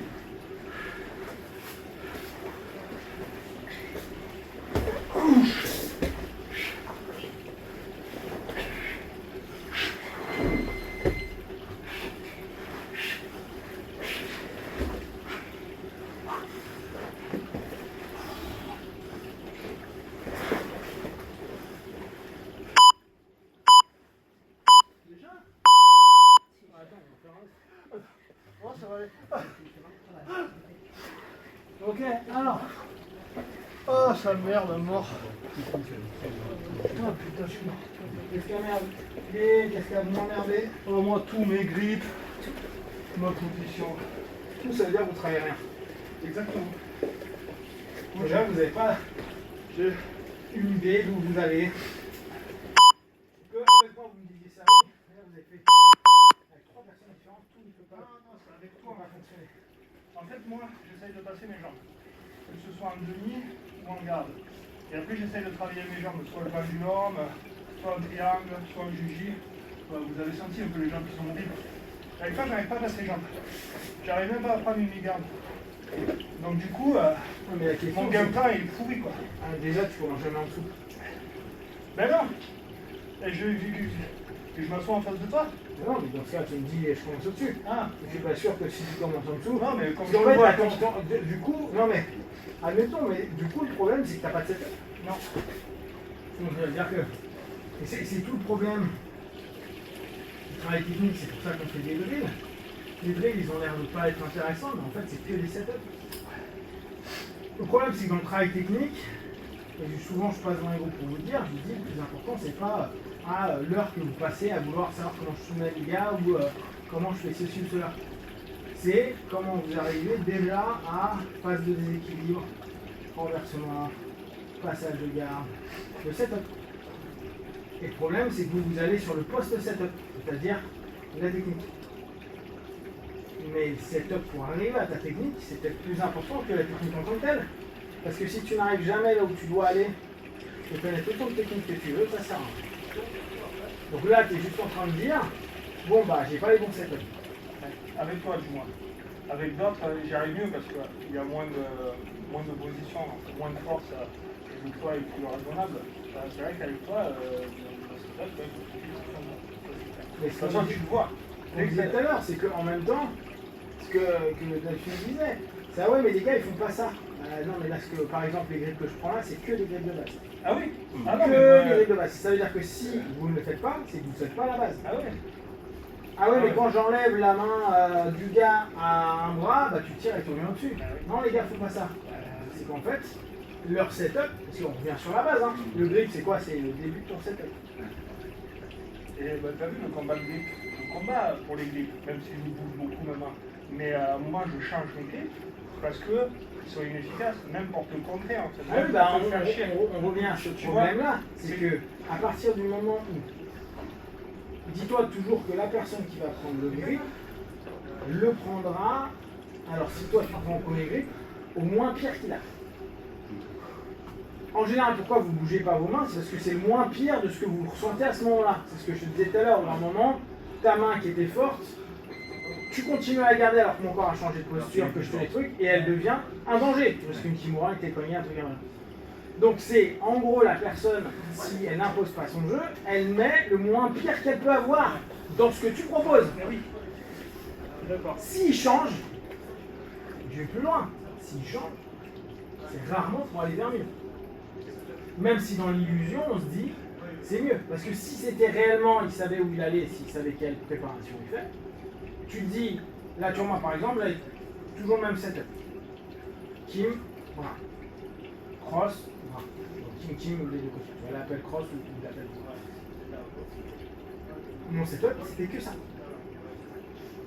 Ok, alors. Oh, ça merde, mort. Oh putain, je suis mort. Qu'est-ce qui a merdé? Qu'est-ce qui a m'emmerdé? Oh, moi, tous mes grippes, ma position. Tout ça veut dire que vous travaillez rien. Exactement. Déjà, vous n'avez pas une idée d'où vous allez. Que avec moi, vous me disiez ça, oui. Là, vous avez fait avec 3 personnes différentes, tout ne peut pas. Non, c'est avec toi. Va fonctionner. En fait, moi, j'essaye de passer mes jambes. Que ce soit en demi ou en garde. Et après, j'essaye de travailler mes jambes, soit le pendulum, soit un triangle, soit un juji. Vous avez senti un peu les jambes qui sont mobiles. Avec ça, j'arrive pas à passer les jambes. J'arrive même pas à prendre une mi-garde. Donc du coup, mon game-plan est pourri quoi. Ah, déjà, tu commences jamais en dessous. Ben non. Et je m'assois en face de toi. Non, mais dans ce cas, tu me dis, je commence au-dessus. Ah. Je suis pas sûr que si tu commences en dessous. Non, mais comme en fait, du coup, non mais, admettons, mais du coup, le problème, c'est que t'as pas de setup. Non. Donc, ça veut dire que, et c'est tout le problème du travail technique, c'est pour ça qu'on fait des drills. Les drills, ils ont l'air de pas être intéressants, mais en fait, c'est que des setups. Le problème, c'est que dans le travail technique, et souvent je passe dans les groupes pour vous le dire, je vous dis, le plus important, c'est pas l'heure que vous passez à vouloir savoir comment je soumets les gars ou comment je fais ceci ou cela. C'est comment vous arrivez déjà à phase de déséquilibre, renversement, passage de garde, le setup. Et le problème, c'est que vous allez sur le post-setup, c'est-à-dire la technique. Mais le setup pour arriver à ta technique, c'est peut-être plus important que la technique en tant que telle. Parce que si tu n'arrives jamais là où tu dois aller, et connaître autant de techniques que tu veux, ça sert à rien. Donc là, tu es juste en train de dire, bon bah, j'ai pas les bons setups. Avec toi, du moins. Avec d'autres, j'y arrive mieux parce qu'il y a moins de positions, moins de force. Et le poids est plus raisonnable. C'est vrai qu'avec toi, c'est vrai que Mais de toute façon, tu le vois. Je disais tout à l'heure, c'est qu'en même temps, ce que Delphine disait, c'est ah ouais, mais les gars ils font pas ça. Non, mais là, par exemple, les grippes que je prends là, c'est que des grippes de base. Ah oui. Ah non, que des grippes de base. Ça veut dire que si vous ne le faites pas, c'est que vous ne faites pas la base. Ah ouais. Ah ouais, mais quand j'enlève la main du gars à un bras, bah tu tires et tu reviens au-dessus. Non, les gars, font pas ça. C'est qu'en fait, leur setup, parce qu'on revient sur la base, hein, le grip c'est quoi? C'est le début de ton setup. Et bah, t'as vu le combat de grip? Le combat pour les grips, même si je bouge beaucoup maintenant. Mais à un moment, je change mes grips parce qu'ils sont inefficaces, même pour te contrer en fait. Ah oui, bah, on revient à ce problème-là. C'est que à partir du moment où, dis-toi toujours que la personne qui va prendre le grip le prendra, alors si toi tu prends le premier grip, au moins pire qu'il a. En général, pourquoi vous ne bougez pas vos mains? C'est parce que c'est le moins pire de ce que vous ressentez à ce moment-là. C'est ce que je te disais tout à l'heure, dans un moment, ta main qui était forte, tu continues à la garder alors que mon corps a changé de posture, que je fais les trucs, et elle devient un danger. Parce qu'une Kimura était cognée, un truc comme ça. Donc c'est, en gros, la personne, si elle n'impose pas son jeu, elle met le moins pire qu'elle peut avoir dans ce que tu proposes. Mais oui. D'accord. S'il change, je vais plus loin. S'il change, c'est rarement pour aller vers mieux. Même si dans l'illusion, on se dit, c'est mieux. Parce que si c'était réellement, il savait où il allait, s'il savait quelle préparation il fait, tu te dis, là tu vois moi par exemple, là, toujours le même setup. Kim, bras. Cross, bras. Donc Kim, les deux côtés. Tu l'appelles cross ou tu l'appelles bras. Mon setup, c'était que ça.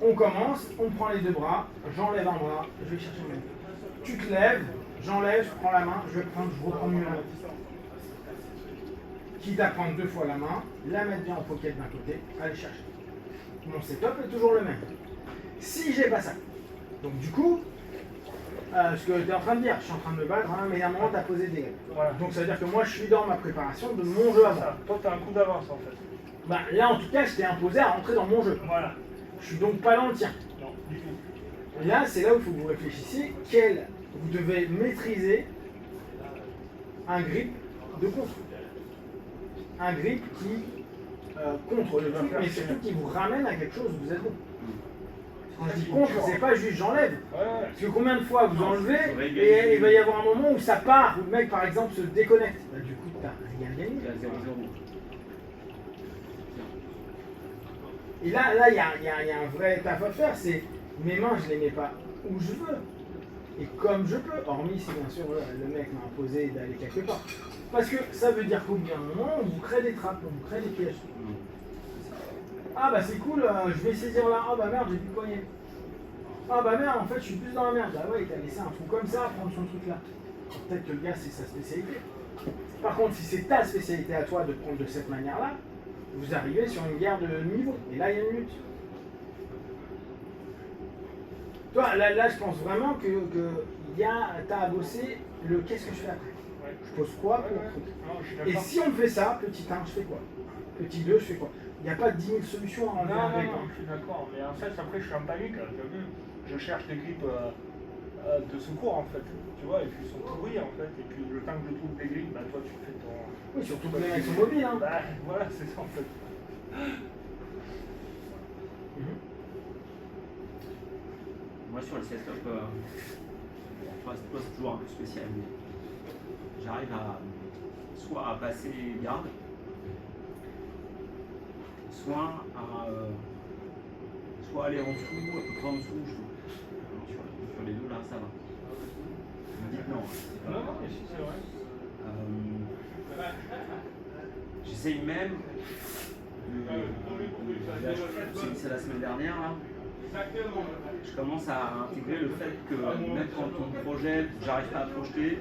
On commence, on prend les deux bras, j'enlève un bras, je vais chercher mon main. Tu te lèves, j'enlève, je prends la main, je reprends mieux la main. Quitte à prendre 2 fois la main, la mettre bien en pocket d'un côté, aller chercher. Mon setup est toujours le même. Si j'ai pas ça, Donc du coup, ce que tu es en train de dire, je suis en train de me battre, hein, mais à un moment tu as posé des gains. Voilà. Donc ça veut dire que moi je suis dans ma préparation de mon jeu avant. Ça. Toi, tu as un coup d'avance en fait. Bah, là en tout cas je t'ai imposé à rentrer dans mon jeu. Voilà. Je suis donc pas dans le tien. Non, du tout. Et là c'est là où il faut que vous réfléchissiez, vous devez maîtriser un grip de contre. Un grip qui contre le truc, mais surtout qui vous ramène à quelque chose où vous êtes bon. Quand je dis contre, c'est pas juste j'enlève. Ouais. Parce que combien de fois vous enlevez et il va y avoir un moment où ça part, où le mec par exemple se déconnecte. Bah, du coup, t'as rien gagné. Il y a 0-0. Et là, il y a un vrai taf à faire, c'est mes mains, je les mets pas où je veux. Et comme je peux, hormis si bien sûr le mec m'a imposé d'aller quelque part. Parce que ça veut dire qu'au bout d'un moment, on vous crée des trappes, on vous crée des pièges. Ah bah c'est cool, je vais saisir là, ah bah merde, j'ai plus de poignet. Ah bah merde, en fait je suis plus dans la merde. Bah ouais, il t'a laissé un trou comme ça, prendre son truc là. Peut-être que le gars c'est sa spécialité. Par contre, si c'est ta spécialité à toi de prendre de cette manière-là, vous arrivez sur une guerre de niveau. Et là, il y a une lutte. Toi, là je pense vraiment que t'as à bosser le qu'est-ce que je fais après. Ouais. Je pose quoi pour le truc. Non, je suis Et d'accord. si on me fait ça, petit 1, je fais quoi? Petit 2, je fais quoi? Il n'y a pas 10 000 solutions à enlever un grip. Non, je suis d'accord. Mais en fait, après, je suis en panique. Là, tu as vu, je cherche des grippes de secours, en fait. Tu vois, et puis ils sont pourris, en fait. Et puis le temps que je trouve des grippes, bah, toi, tu fais ton... Oui, surtout que les mecs sont mobiles. Hein. Bah, voilà, c'est ça, en fait. Moi sur le setup, toi c'est toujours un peu spécial, mais j'arrive soit à passer garde, soit aller en dessous, à peu près en dessous. Sur les deux là, ça va. Vous me dites non. Non, mais si, c'est vrai. J'essaye même c'est la semaine dernière là. Je commence à intégrer le fait que même quand on projette, j'arrive pas à projeter,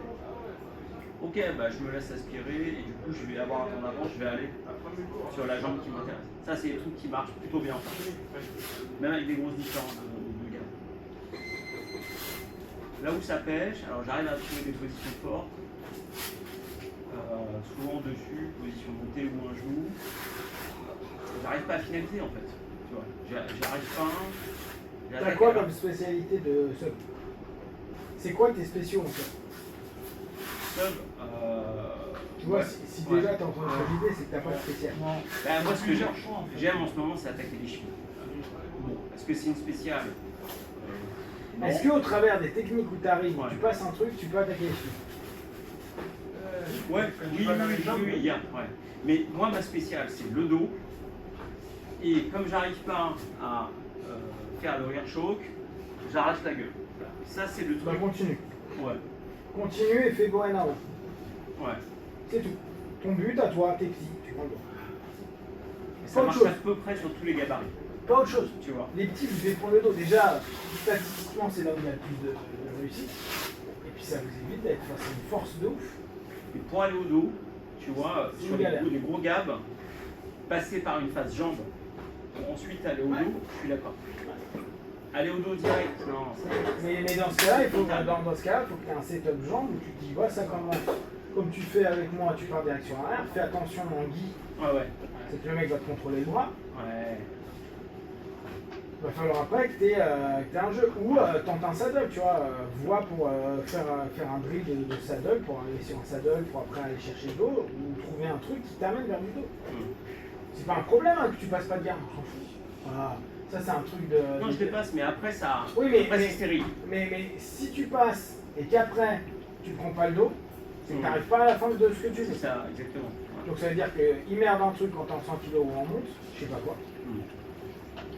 ok, bah, je me laisse aspirer et du coup je vais avoir un temps d'avance, je vais aller sur la jambe qui m'intéresse. Ça c'est des trucs qui marchent plutôt bien, même avec des grosses différences de gamme. Là où ça pêche, alors j'arrive à trouver des positions fortes, souvent dessus, position montée ou un genou. J'arrive pas à finaliser en fait. Tu vois, j'arrive pas. T'as quoi comme spécialité de sub? C'est quoi tes spéciaux en fait? Sub, tu vois, si déjà t'es en train de l'idée, c'est que t'as pas de spécial. Bah, moi ce que j'aime en ce moment c'est attaquer les chevilles. Bon, est-ce que c'est une spéciale? Est-ce qu'au travers des techniques où t'arrives, tu passes un truc, tu peux attaquer les chevilles? Ouais, oui, il y a. Ouais. Mais moi ma spéciale c'est le dos. Et comme j'arrive pas à faire le rear choke, j'arrache la gueule. Ça c'est le truc. Bah continue. Ouais. Continue et fais go en haut. Ouais. C'est tout. Ton but à toi, t'es petit, tu prends le dos. Ça marche à peu près sur tous les gabarits. Pas autre chose. Tu vois. Les petits, vous devez prendre le dos. Déjà, statistiquement, c'est là où il y a le plus de réussite. Et puis ça vous évite d'être face à une force de ouf. Et pour aller au dos, tu vois, sur galère. les gros gabs, passer par une phase jambe, pour ensuite aller au dos, je suis d'accord. Aller au dos direct, non. Mais dans ce cas-là, il faut, dans ce cas-là, il faut que tu aies un setup jambe où tu te dis, voilà, ça commence. Comme tu fais avec moi, tu pars direction arrière, fais attention en gui. Ouais. C'est que le mec va te contrôler le bras. Ouais. Il va falloir après que tu aies un jeu. Ou tente un saddle, tu vois. Vois pour faire un drill de saddle, pour aller sur un saddle, pour après aller chercher le dos, ou trouver un truc qui t'amène vers du dos. C'est pas un problème hein, que tu passes pas de garde, on s'en fout. Voilà. Ça c'est un truc de... Non, je dépasse, mais après ça. Oui, mais après, c'est stérile. Mais si tu passes et qu'après tu prends pas le dos, c'est que tu n'arrives pas à la fin de ce que tu fais. C'est ça, exactement. Ouais. Donc ça veut dire qu'il merde un truc quand t'es en 100 kg ou en monte, je sais pas quoi.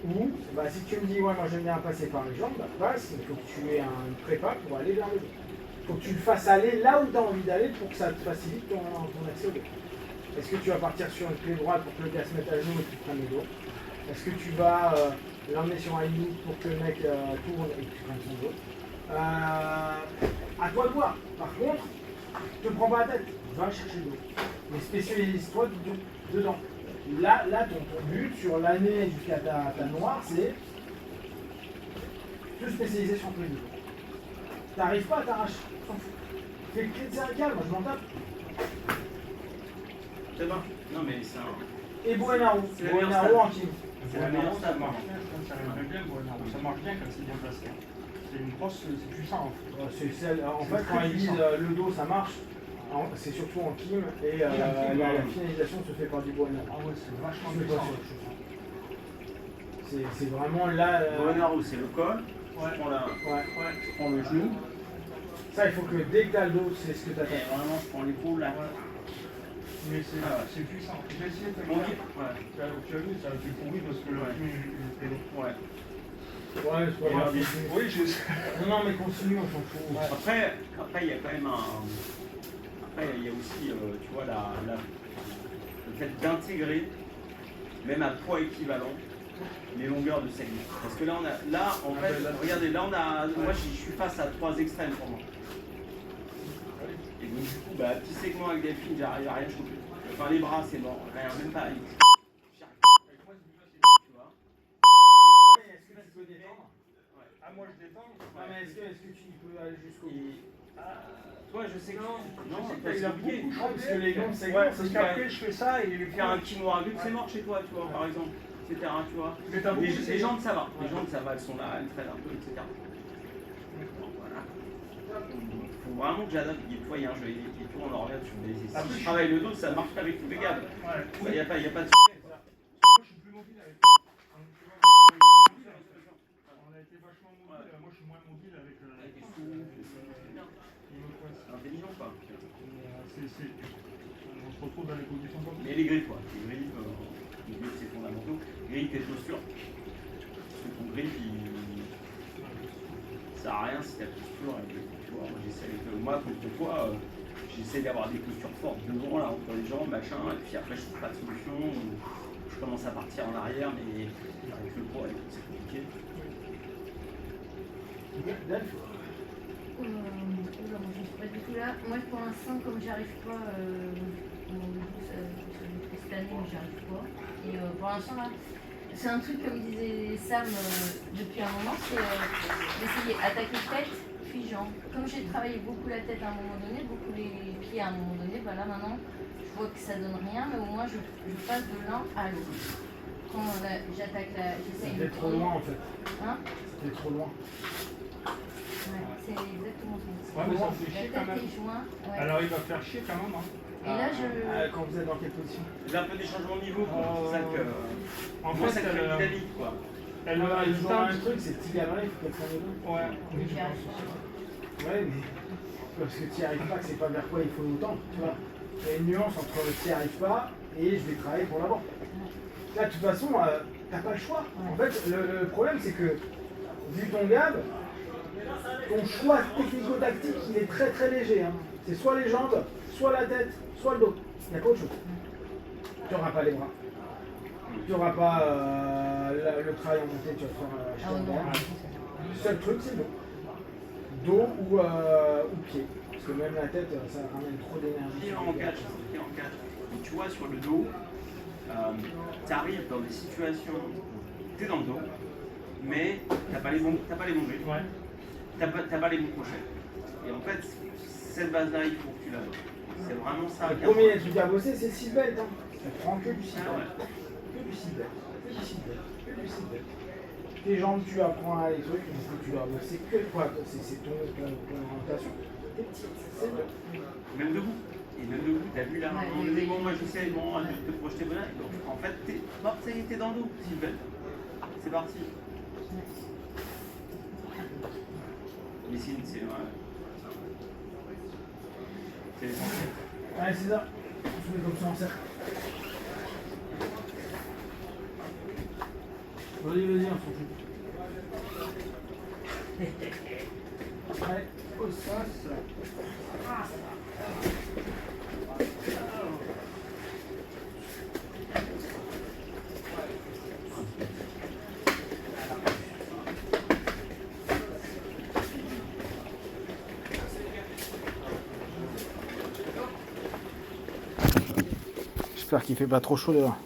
Ou bah, si tu me dis ouais moi j'aime bien passer par les jambes, bah passe, il faut que tu aies une prépa pour aller vers le dos. Il faut que tu le fasses aller là où tu as envie d'aller pour que ça te facilite ton accès au dos. Est-ce que tu vas partir sur une clé droite pour que le gars se mette à genoux et que tu prennes le dos? Est-ce que tu vas l'emmener sur un loop pour que le mec tourne et que tu prennes son dos? À toi de voir. Par contre, ne te prends pas la tête, va chercher le dos. Mais spécialise-toi dedans. Là ton but sur l'année jusqu'à ta noire, c'est plus spécialisé sur tous les deux. T'arrives pas, t'arraches. T'en fous. Fais le clé de cervical, moi je m'en tape. C'est bon. Non, mais c'est un. Et Boenaro. C'est la meilleure Boenaro stade. en king. C'est la meilleure Ça stade. marche bien, je pense que ça marche bien, ça marche bien quand c'est bien placé. C'est une crosse, c'est puissant en fait. C'est celle, en fait, C'est quand très ils disent puissant. le dos ça marche, c'est surtout en kim et la finalisation se fait par du Boenaro. Ah ouais, c'est vachement Je suis pas puissant. sûr. C'est vraiment là. Bonaro, c'est le col. Ouais. Je prends la. Ouais. Je prends le genou. Ça, il faut que dès que t'as le dos, c'est ce que Et t'attends. vraiment, je prends l'épaule là. Mais c'est puissant. J'ai essayé de Mon faire guide. Ouais. Tu as vu, ça a été pourri parce que le Ouais. film était long. Ouais. Ouais, c'est pas Et grave. on dit- continue. Oui, je sais. Non, mais continue, on s'en fout. Après, il y a quand même un. Après, il y a aussi, tu vois, le fait d'intégrer, même à poids équivalent, les longueurs de segment. Parce que là, en fait, regardez, là, moi, je suis face à 3 extrêmes pour moi. Et donc, du coup, petit segment avec Delphine, j'arrive à rien choper. Enfin, les bras, c'est mort, rien, même pas. Tu vois. Est-ce que tu peux détendre? Ah, moi je détends. Ah, mais est-ce que tu peux aller jusqu'au bout? Et, toi, je sais que. Non, sais que parce il a que- beaucoup Ah, parce que les gants, c'est Ouais, grand, parce qu'après je fais ça et les Faire un quinoa vu que c'est mort chez toi, tu vois, par exemple, etc. Tu vois. Mais t'as beaucoup Les jambes, ça va. Les jambes, ça va, elles sont là, elles traînent un peu, etc. Bon, voilà. Faut vraiment que j'adapte. Des fois, il y a un jeu et tout, on en revient sur des. Si je travaille le dos, ça marche pas avec tous les gars. Ouais. Il n'y a pas de. Moi je suis plus mobile avec toi. On a été vachement mobile. Moi je suis moins mobile avec Avec les sous, intelligent, quoi. On se retrouve dans les positions comme ça. Mais les griffes, quoi. Les griffes, c'est fondamental. Grille tes chaussures. Parce que ton griffe, ça sert à rien si ta posture est. Tu vois, moi, contre toi, j'essaie d'avoir des postures fortes devant, là, entre les jambes, machin, et puis après, je trouve pas de solution. Je commence à partir en arrière, mais avec le poids, c'est compliqué. Oula, moi je suis pas du tout là. Moi pour l'instant, comme j'arrive pas, cette année, j'y arrive pas. Et pour l'instant, là, c'est un truc comme disait Sam depuis un moment, c'est d'essayer attaquer tête, puis jambes. Comme j'ai travaillé beaucoup la tête à un moment donné, beaucoup les pieds à un moment donné, bah là maintenant, je vois que ça donne rien, mais au moins je passe de l'un à l'autre. Quand j'attaque j'essaye de. C'était trop loin en fait. Hein? C'était trop loin. Ouais, c'est exactement ça. Ouais, mais ça me fait chier La quand tête même. et joints, ouais. Alors il va faire chier quand même. Hein. Et là, Quand vous êtes dans quelle position? J'ai un peu des changements de niveau, quoi. C'est ça que. En Moi, ça fait, crée une dynamique, quoi. elle Il y a elle toujours tente. un truc, c'est petit gabarit, il faut qu'elle prenne le dos. Ouais. j'y arrive pas. Ouais, mais parce que tu n'y arrives pas, que c'est pas vers quoi il faut autant, tu vois. Il y a une nuance entre tu n'y arrives pas et je vais travailler pour l'avoir. Là, de toute façon, t'as pas le choix. En fait, le problème, c'est que, vu ton gab, ton choix technico-tactique, il est très très léger. Hein. C'est soit les jambes, soit la tête, soit le dos. Il n'y a pas autre chose. Tu n'auras pas les bras. Tu n'auras pas le travail en montée, tu vas faire Ah ouais, non. le seul truc, c'est le dos. Dos ou pied. Parce que même la tête, ça ramène trop d'énergie. Pied en 4, pied en 4. Donc tu vois, sur le dos, tu arrives dans des situations où tu es dans le dos, mais tu n'as pas les bons griffes, Ouais. tu n'as pas les bons crochets. Et en fait, cette base-là, il faut que tu la. C'est vraiment ça. Le qui est premier truc à bosser, c'est le seatbelt. Hein. Ça prend que du Ah seatbelt. ouais. Que du seatbelt. Que du seatbelt. Que du seatbelt. Tes jambes, tu apprends à les trucs, il faut que tu dois bosser que quoi. C'est ton orientation. Tes petites, c'est le. Même debout. Et même debout, t'as vu là, Ouais, à un moment donné, bon, moi je sais, bon, de te projeter voilà. Donc en fait, ça y est, t'es dans le dos, Sylvain. C'est parti. Mais c'est ouais. C'est l'essentiel. Allez, c'est ça. On se met comme ça en cercle. Vas-y, on s'en fout. Après, au sas. J'espère qu'il fait pas trop chaud dehors.